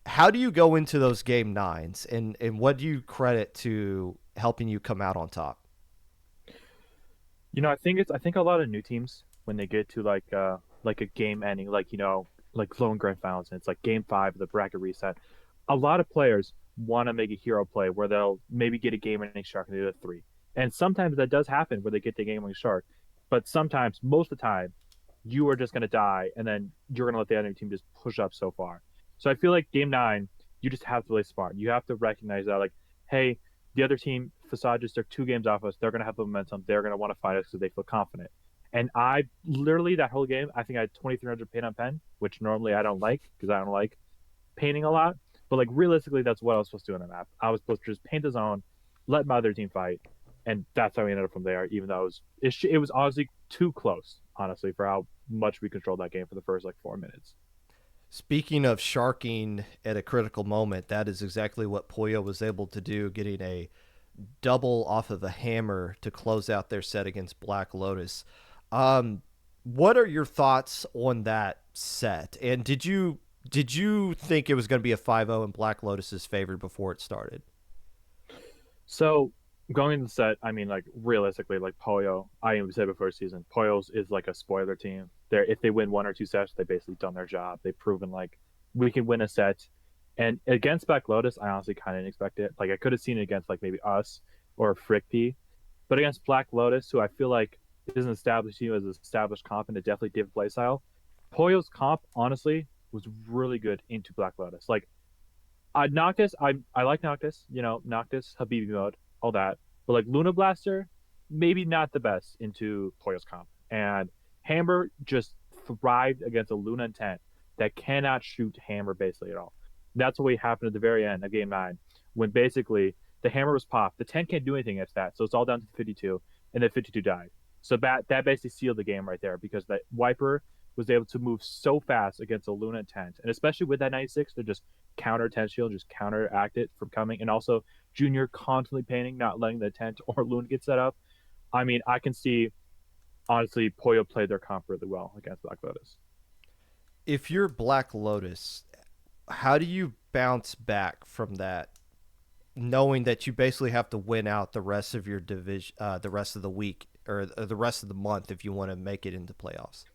How do you go into those game 9s, and what do you credit to helping you come out on top? I think a lot of new teams when they get to like a game ending, like like lone grand finals, and it's like game 5 of the bracket reset. A lot of players want to make a hero play where they'll maybe get a game ending shark and do a 3. And sometimes that does happen where they get the game ending shark, but sometimes, most of the time, you are just going to die, and then you're going to let the enemy team just push up so far. So I feel like game 9, you just have to play smart. You have to recognize that, like, hey, the other team, Facade, just they're 2 games off us. They're going to have the momentum. They're going to want to fight us because they feel confident. And I literally, that whole game, I think I had 2,300 paint on pen, which normally I don't like because I don't like painting a lot. But like realistically, that's what I was supposed to do on the map. I was supposed to just paint the zone, let my other team fight, and that's how we ended up from there. Even though it was honestly too close, honestly, for how much we controlled that game for the first like 4 minutes. Speaking of sharking at a critical moment, that is exactly what Pollo was able to do, getting a double off of the hammer to close out their set against Black Lotus. What are your thoughts on that set? And did you think it was going to be a 5-0 in Black Lotus's favor before it started? So going into the set, I mean, like realistically, like Pollo, I even said before season, Pollo's is like a spoiler team. If they win 1 or 2 sets, they basically done their job. They've proven like we can win a set. And against Black Lotus, I honestly kind of didn't expect it. Like I could have seen it against like maybe us or Frick P, but against Black Lotus, who I feel like is an established team as an established comp and a definitely different play style. Pollo's comp honestly was really good into Black Lotus. Like Noctis, I like Noctis, Noctis, Habibi mode, all that. But like Luna Blaster, maybe not the best into Pollo's comp. And Hammer just thrived against a Luna intent that cannot shoot Hammer basically at all. That's what happened at the very end of game 9, when basically the Hammer was popped. The 10 can't do anything against that, so it's all down to the 52, and then 52 died. So that basically sealed the game right there because that Wiper was able to move so fast against a Luna tent, and especially with that 96, to just counter tent shield, just counteract it from coming, and also Junior constantly painting, not letting the tent or Luna get set up. I mean, I can see honestly Pollo played their comp really well against Black Lotus. If you're Black Lotus, how do you bounce back from that, knowing that you basically have to win out the rest of your division, the rest of the week or the rest of the month if you want to make it into playoffs?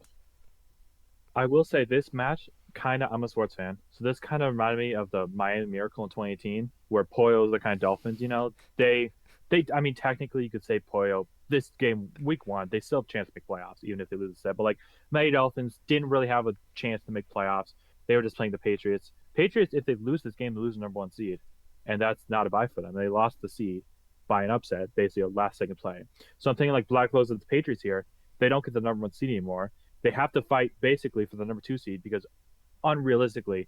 I will say this match kind of, I'm a sports fan, so this kind of reminded me of the Miami Miracle in 2018, where Pollo was the kind of Dolphins. I mean, technically you could say Pollo this game week 1, they still have a chance to make playoffs even if they lose the set. But like Miami Dolphins didn't really have a chance to make playoffs. They were just playing the Patriots. Patriots, if they lose this game, they lose the #1 seed, and that's not a bye for them. They lost the seed by an upset, basically a last second play. So I'm thinking like Black Lotus and the Patriots here, they don't get the #1 seed anymore. They have to fight basically for the #2 seed because unrealistically,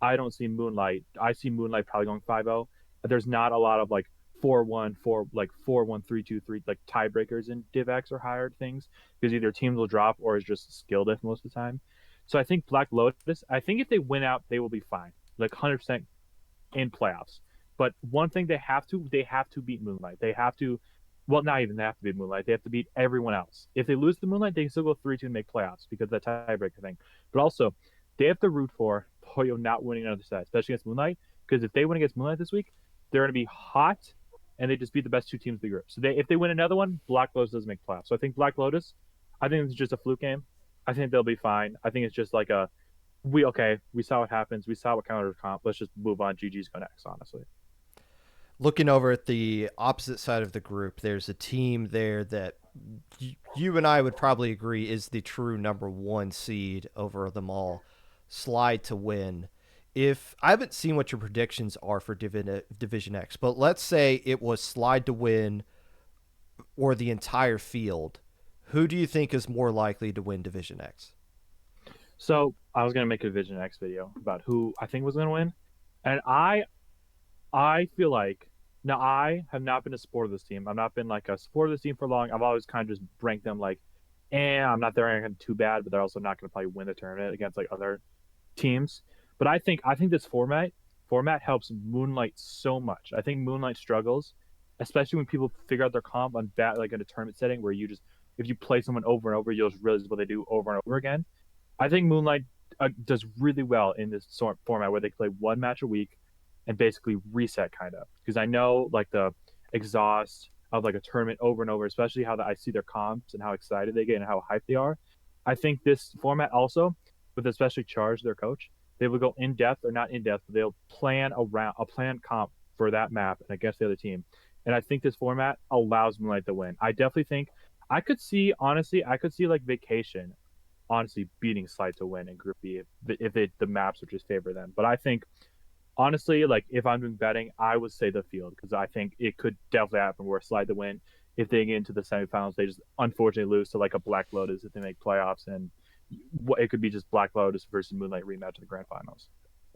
I don't see Moonlight. I see Moonlight probably going 5-0. There's not a lot of like 4-1, 4-1, 3-2, 3 like tiebreakers in Div X or higher things because either teams will drop or is just skill diff most of the time. So I think Black Lotus, I think if they win out, they will be fine, like 100% in playoffs. But one thing they have to beat Moonlight. They have to, well, not even they have to beat Moonlight. They have to beat everyone else. If they lose the Moonlight, they can still go 3-2 and make playoffs because of that tiebreaker thing. But also, they have to root for Pollo not winning another set, especially against Moonlight. Because if they win against Moonlight this week, they're going to be hot, and they just beat the best 2 teams in the group. So if they win another one, Black Lotus doesn't make playoffs. So I think Black Lotus, I think it's just a fluke game. I think they'll be fine. I think it's just like we saw what happens. We saw what counter comp. Let's just move on. GG's go next, honestly. Looking over at the opposite side of the group, there's a team there that you and I would probably agree is the true #1 seed over them all. Slide to win. If I haven't seen what your predictions are for Division X, but let's say it was Slide to win or the entire field, who do you think is more likely to win Division X? So I was gonna make a Division X video about who I think was gonna win, and I feel like now I have not been a supporter of this team. I've not been like a supporter of this team for long. I've always kind of just ranked them like, I'm not there too bad, but they're also not going to probably win the tournament against like other teams. But I think this format format helps Moonlight so much. I think Moonlight struggles, especially when people figure out their comp on bat like in a tournament setting where you just if you play someone over and over, you'll just realize what they do over and over again. I think Moonlight does really well in this sort format where they play one match a week and basically reset kind of because I know like the exhaust of like a tournament over and over, especially how I see their comps and how excited they get and how hyped they are. I think this format also, with especially Charge, their coach, they will go in depth or not in depth, but they'll plan around a planned comp for that map and against the other team. And I think this format allows Moonlight to win. I definitely think I could see honestly, I could see like Vacation honestly beating Slide to win in Group B if the maps would just favor them. But I think honestly, like if I'm doing betting, I would say the field because I think it could definitely happen where Slide to win. If they get into the semifinals, they just unfortunately lose to like a Black Lotus if they make playoffs, and it could be just Black Lotus versus Moonlight rematch in the grand finals.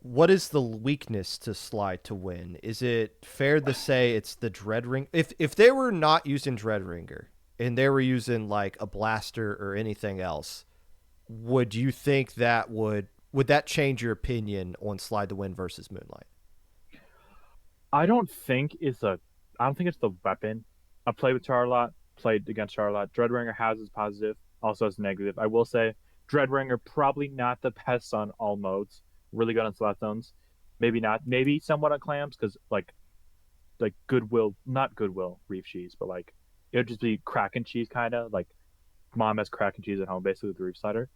What is the weakness to Slide to win? Is it fair to say it's the Dread Ring? If they were not using Dread Ringer and they were using like a blaster or anything else, would you think that would that change your opinion on Slide to win versus Moonlight? I don't think it's the weapon. I played with Char a lot, played against Char a lot. Dreadringer has its positive, also has negative. I will say Dreadringer probably not the best on all modes. Really good on slot zones. Maybe not. Maybe somewhat on clams because like Goodwill, not Goodwill Reef cheese, but like it would just be Kraken cheese kind of like mom has Kraken cheese at home basically with the Reef cider.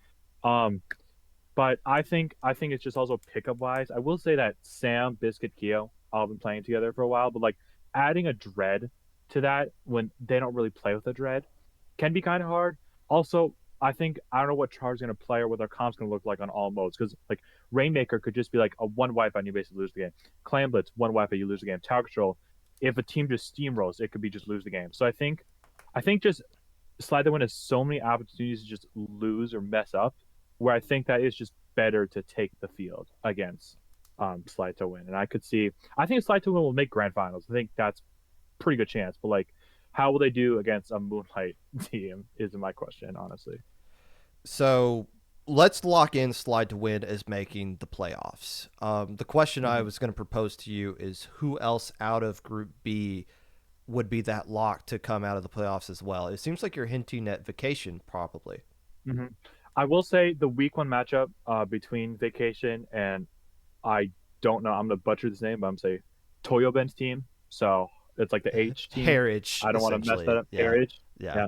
Um, but I think it's just also pickup wise. I will say that Sam, Biscuit, Keo all been playing together for a while, but like adding a dread to that when they don't really play with a dread can be kind of hard. Also, I don't know what Char's gonna play or what their comp's gonna look like on all modes because like Rainmaker could just be like a one wipe and you basically lose the game. Clan Blitz, one wipe and you lose the game. Tower Control, if a team just steamrolls, it could be just lose the game. So I think just Slide the Win has so many opportunities to just lose or mess up, where I think that it's just better to take the field against Slide to Win. And I think Slide to Win will make grand finals. I think that's pretty good chance. But like, how will they do against a Moonlight team is my question, honestly. So let's lock in Slide to win as making the playoffs. The question I Mm-hmm. was going to propose to you is who else out of Group B would be that lock to come out of the playoffs as well? It seems like you're hinting at Vacation, probably. Mm-hmm. I will say the week one matchup between Vacation and I don't know. I'm gonna butcher this name, but I'm gonna say Toyoben's team. So it's like the H team. Heritage, I don't want to mess that essentially. up. Yeah. Heritage. Yeah. Yeah.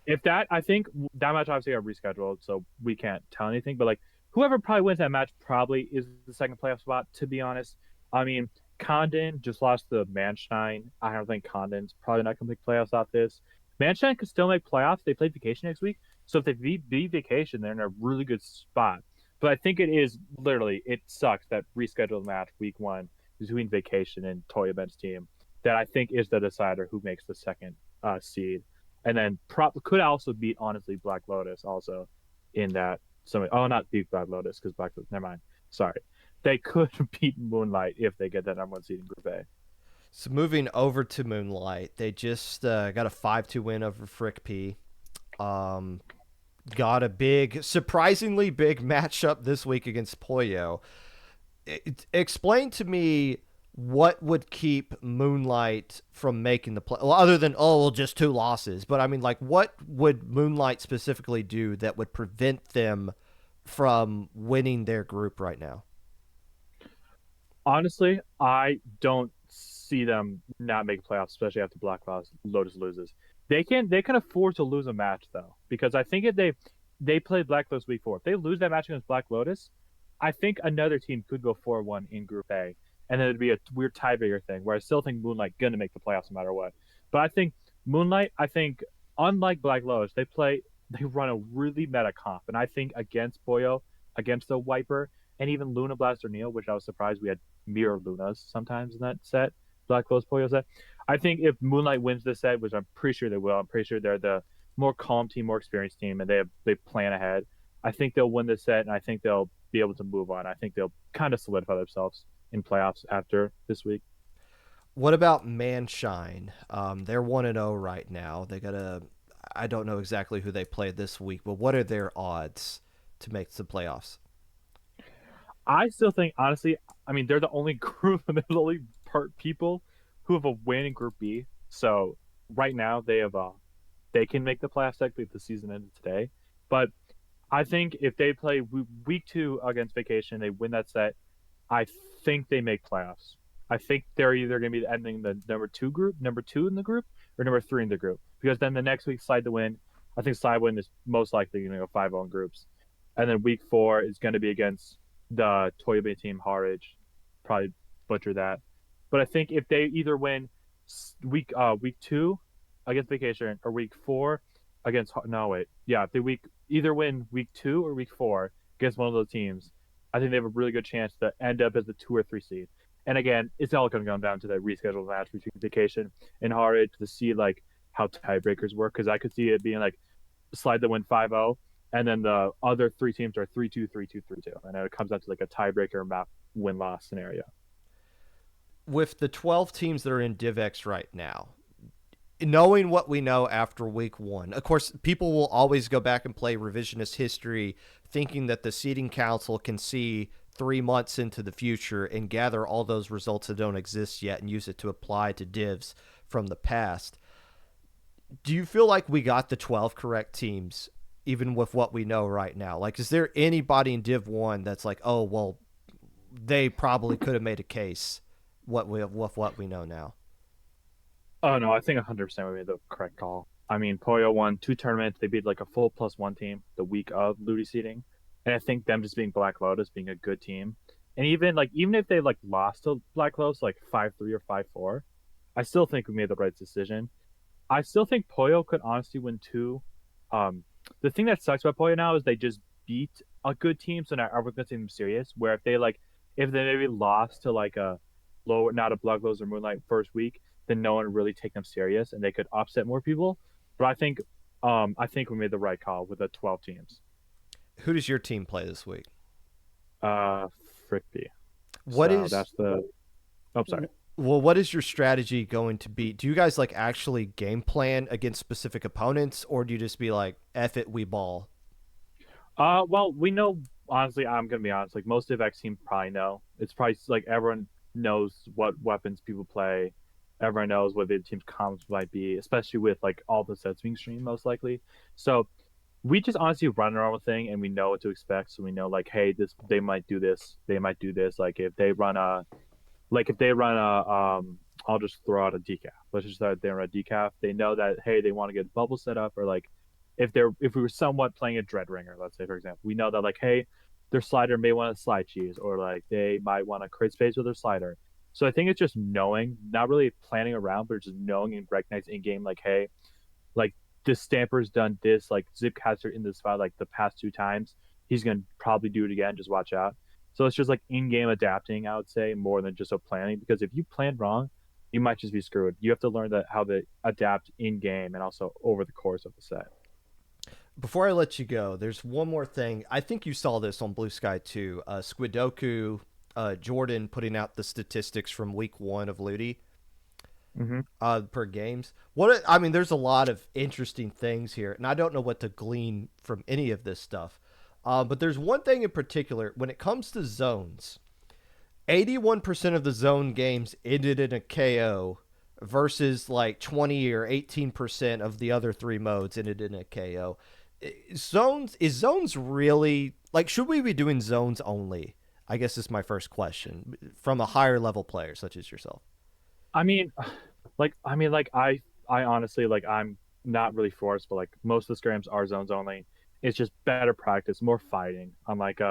If that, I think that match obviously got rescheduled, so we can't tell anything. But like, whoever probably wins that match probably is the second playoff spot. To be honest, I mean, Condon just lost to Manstein. I don't think Condon's probably not gonna make playoffs off this. Manstein could still make playoffs. They play Vacation next week, so if they beat Vacation, they're in a really good spot. But I think it is literally it sucks that rescheduled match week one between Vacation and Toya Ben's team that I think is the decider who makes the second seed and then could also beat honestly Black Lotus also in that some not beat Black Lotus because Black Lotus never mind sorry they could beat Moonlight if they get that number one seed in Group A. So moving over to Moonlight, they just got a 5-2 win over Frick P. Um, got a surprisingly big matchup this week against Pollo. Explain to me what would keep Moonlight from making the play, well, other than just two losses. But I mean, like, what would Moonlight specifically do that would prevent them from winning their group right now? Honestly, I don't see them not making playoffs, especially after Black Lotus loses. They can afford to lose a match though, because I think if they play Black Lotus week four, if they lose that match against Black Lotus, I think another team could go 4-1 in Group A, and then it'd be a weird tiebreaker thing where I still think Moonlight gonna make the playoffs no matter what. But I think Moonlight, unlike Black Lotus, they run a really meta comp, and I think against Pollo, against the Wiper, and even Luna Blaster Neil, which I was surprised we had mirror Lunas sometimes in that set, Black Lotus Pollo set. I think if Moonlight wins this set, which I'm pretty sure they will, I'm pretty sure they're the more calm team, more experienced team, and they plan ahead. I think they'll win this set, and I think they'll be able to move on. I think they'll kind of solidify themselves in playoffs after this week. What about Manshine? They're 1-0 right now. I don't know exactly who they played this week, but what are their odds to make the playoffs? I still think, honestly, I mean, they're the only group, they're the only part people who have a win in Group B. So right now they have they can make the playoffs technically if the season ended today. But I think if they play week 2 against Vacation, they win that set. I think they make playoffs. I think they're either going to be ending the number two in the group, or number 3 in the group. Because then the next week, slide to win. I think slide win is most likely going to go 5-0 in groups, and then week 4 is going to be against the Toyobe team, Harwich. Probably butcher that, but I think if they either win week 2 against Vacation, or week 4 against no wait yeah if they week either win week 2 or week 4 against one of those teams, I think they have a really good chance to end up as the 2 or 3 seed. And again, it's all going to come down to that rescheduled match between Vacation and Harwich to see like how tiebreakers work, because I could see it being like slide the win 5-0, and then the other 3 teams are 3-2, 3-2, 3-2, and then it comes out to like a tiebreaker map win loss scenario. With the 12 teams that are in DivX right now, knowing what we know after week 1, of course, people will always go back and play revisionist history, thinking that the seating council can see 3 months into the future and gather all those results that don't exist yet and use it to apply to divs from the past. Do you feel like we got the 12 correct teams, even with what we know right now? Like, is there anybody in Div 1 that's like, oh, well, they probably could have made a case with what we know now? Oh no, I think 100% we made the correct call. I mean, Pollo won 2 tournaments. They beat like a full +1 team the week of LUTI seeding, and I think them just being Black Lotus, being a good team, and even if they like lost to Black Lotus like 5-3 or 5-4, I still think we made the right decision. I still think Pollo could honestly win 2. Um, the thing that sucks about Pollo now is they just beat a good team, so now everyone's gonna take them serious. Where if they maybe lost to like a low, not a Blood Glows or Moonlight first week, then no one would really take them serious, and they could upset more people. But I think we made the right call with the 12 teams. Who does your team play this week? Uh, Frickby. What So is that's the. Oh, sorry. Well, what is your strategy going to be? Do you guys like actually game plan against specific opponents, or do you just be like, "F it, we ball"? Well, we know, honestly. I'm gonna be honest. Like most of X team probably know. It's probably like everyone knows what weapons people play. Everyone knows what the team's comms might be, especially with like all the sets being streamed, most likely. So we just honestly run our own thing, and we know what to expect. So we know like, hey, this they might do this, they might do this. Like if they run a I'll just throw out a decaf. Let's just start they run a decaf. They know that hey, they want to get bubble set up, or like if we were somewhat playing a dread ringer, let's say for example, we know that like hey, their slider may want to slide cheese, or like they might want to create space with their slider. So I think it's just knowing, not really planning around, but just knowing and recognizing in game like hey, like this stamper's done this, like Zipcaster in this spot like the past 2 times. He's gonna probably do it again. Just watch out. So it's just like in-game adapting, I would say, more than just a planning. Because if you plan wrong, you might just be screwed. You have to learn that how to adapt in-game and also over the course of the set. Before I let you go, there's one more thing. I think you saw this on Blue Sky too. Squidoku, Jordan putting out the statistics from week 1 of LUTI Mm-hmm. per games. What I mean, there's a lot of interesting things here, and I don't know what to glean from any of this stuff. But there's one thing in particular when it comes to zones. 81% of the zone games ended in a KO versus like 20 or 18% of the other 3 modes ended in a KO. Zones really like, should we be doing zones only? I guess is my first question from a higher level player such as yourself. I mean, I honestly like I'm not really forced, but like most of the scrims are zones only. It's just better practice, more fighting. Unlike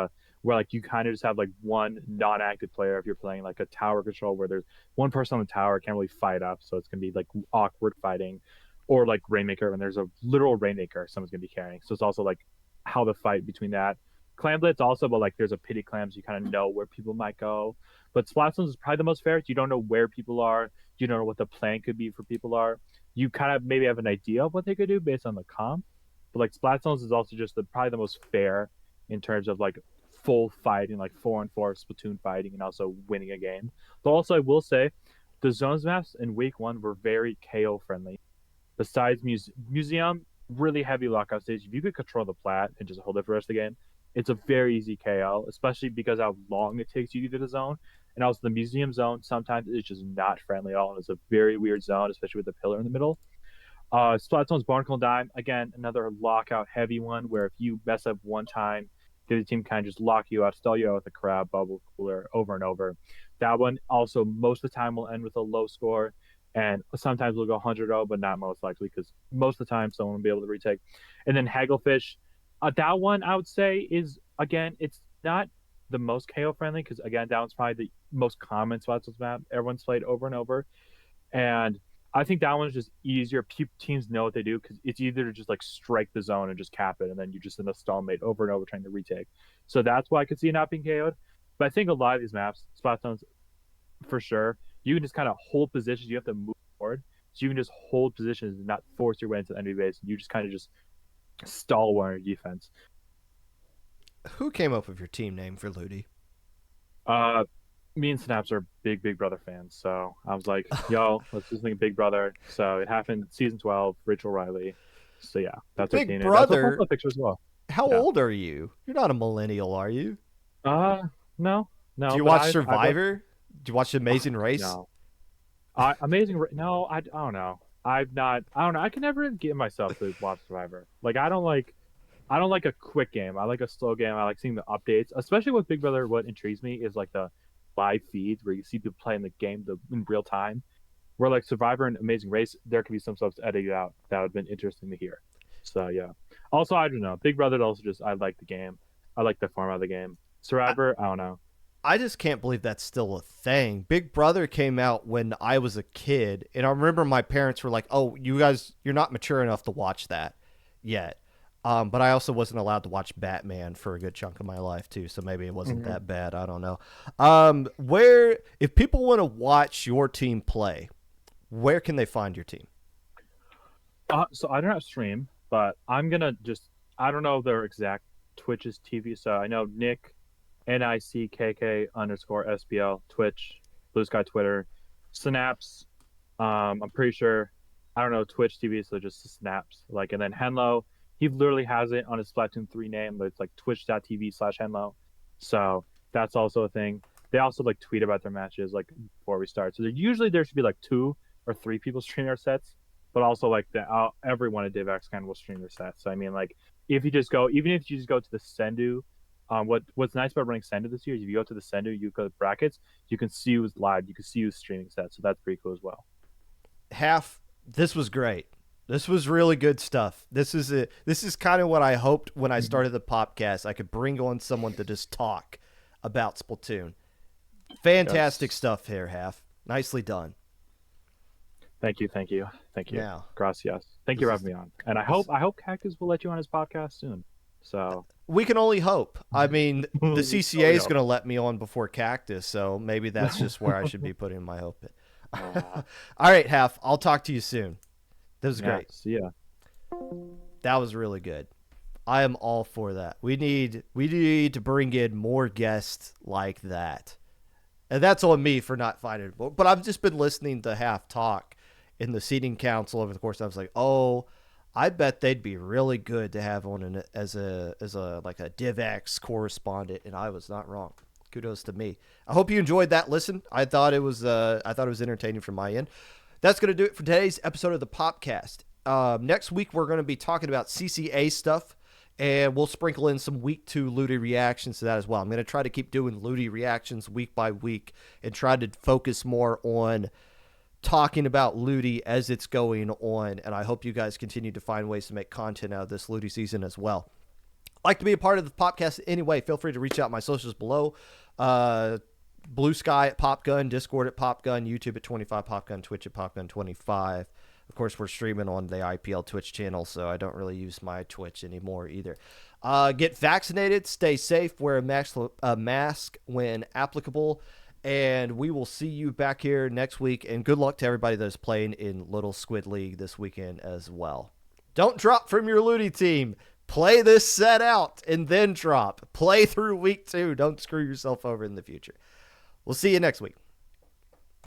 where like you kind of just have like one non-active player if you're playing like a tower control where there's one person on the tower can't really fight up, so it's gonna be like awkward fighting, or like Rainmaker when there's a literal Rainmaker someone's gonna be carrying. So it's also like how the fight between that. Clan Blitz also, but like there's a pity clams, you kind of know where people might go. But Splatoon is probably the most fair. You don't know where people are. You don't know what the plan could be for people are. You kind of maybe have an idea of what they could do based on the comp. But like Splatoon is also just probably the most fair in terms of like full fighting, like 4-on-4 Splatoon fighting, and also winning a game. But also, I will say, the zones maps in week 1 were very KO friendly. Besides museum, really heavy lockout stage. If you could control the plat and just hold it for the rest of the game, it's a very easy KO, especially because how long it takes you to get to the zone. And also the museum zone sometimes is just not friendly at all. And it's a very weird zone, especially with the pillar in the middle. Splatoon's Barnacle Dime, again, another lockout heavy one where if you mess up one time, the other team kind of just lock you out, stall you out with a crab bubble cooler over and over. That one also most of the time will end with a low score, and sometimes we'll go 100-0, but not most likely because most of the time someone will be able to retake. And then Hagglefish, that one I would say is, again, it's not the most KO friendly because, again, that one's probably the most common Splatoon map. Everyone's played over and over. And I think that one's just easier. Teams know what they do because it's either to just like strike the zone and just cap it, and then you're just in a stalemate over and over trying to retake. So that's why I could see it not being KO'd. But I think a lot of these maps, Splatoon's for sure, you can just kind of hold positions. You have to move forward. So you can just hold positions and not force your way into the enemy base. And you just kind of just stall one on your defense. Who came up with your team name for LUTI? Me and Snaps are big Brother fans, so I was like, yo, let's just think Big Brother. So it happened season 12, Rachel Riley. So yeah, that's Big our team. Brother. That's picture as well. How old are you? You're not a millennial, are you? No. Do you watch Survivor? Do you watch Amazing Race? No. No, I don't know. I don't know. I can never get myself to watch Survivor. Like I don't like a quick game. I like a slow game. I like seeing the updates, especially with Big Brother. What intrigues me is like the live feeds where you see people playing the game in real time. Where like Survivor and Amazing Race, there could be some stuff edited out that would have been interesting to hear. So yeah. Also, I don't know. Big Brother also just I like the game. I like the format of the game. Survivor, I don't know. I just can't believe that's still a thing. Big Brother came out when I was a kid, and I remember my parents were like, "Oh, you guys, you're not mature enough to watch that yet." But I also wasn't allowed to watch Batman for a good chunk of my life too, so maybe it wasn't that bad. I don't know. Where, if people want to watch your team play, where can they find your team? So I don't have stream, but I'm gonna just I don't know their exact Twitch's TV. So I know Nick, NICKK_SBL Twitch, Blue Sky Twitter, Snaps. I'm pretty sure I don't know Twitch TV, so just Snaps. Like and then Henlo. He literally has it on his Splatoon 3 name, but it's like twitch.tv/Henlo. So that's also a thing. They also like tweet about their matches like before we start. So there should be like 2 or 3 people streaming our sets, but also like everyone at DivX kind of will stream their sets. So I mean, like even if you just go to the Sendu, what's nice about running Sendu this year is if you go to the Sendu, you go to brackets, you can see who's live, you can see who's streaming sets. So that's pretty cool as well. This was great. This was really good stuff. This is kind of what I hoped when I started the Popcast. I could bring on someone to just talk about Splatoon. Fantastic stuff here, Half. Nicely done. Thank you. Now, Gracias. Thank you for having me on. And I hope Cactus will let you on his podcast soon. So we can only hope. I mean, the CCA is going to let me on before Cactus, so maybe that's just where I should be putting my hope in. All right, Half. I'll talk to you soon. That was great. See ya. That was really good. I am all for that. We need to bring in more guests like that. And that's on me for not finding it. But I've just been listening to Half talk in the seating council over the course. I was like, oh, I bet they'd be really good to have on as a like a DivX correspondent, and I was not wrong. Kudos to me. I hope you enjoyed that listen. I thought it was entertaining from my end. That's going to do it for today's episode of the Popcast. Next week, we're going to be talking about CCA stuff, and we'll sprinkle in some week 2 LUTI reactions to that as well. I'm going to try to keep doing LUTI reactions week by week and try to focus more on talking about LUTI as it's going on, and I hope you guys continue to find ways to make content out of this LUTI season as well. Like to be a part of the Popcast anyway, feel free to reach out. My socials below. Blue Sky at Popgun, Discord at Popgun, YouTube at 25 Popgun, Twitch at Popgun 25. Of course, we're streaming on the IPL Twitch channel, so I don't really use my Twitch anymore either. Get vaccinated, stay safe, wear a mask when applicable, and we will see you back here next week. And good luck to everybody that's playing in Little Squid League this weekend as well. Don't drop from your LUTI team. Play this set out and then drop. Play through week 2. Don't screw yourself over in the future. We'll see you next week.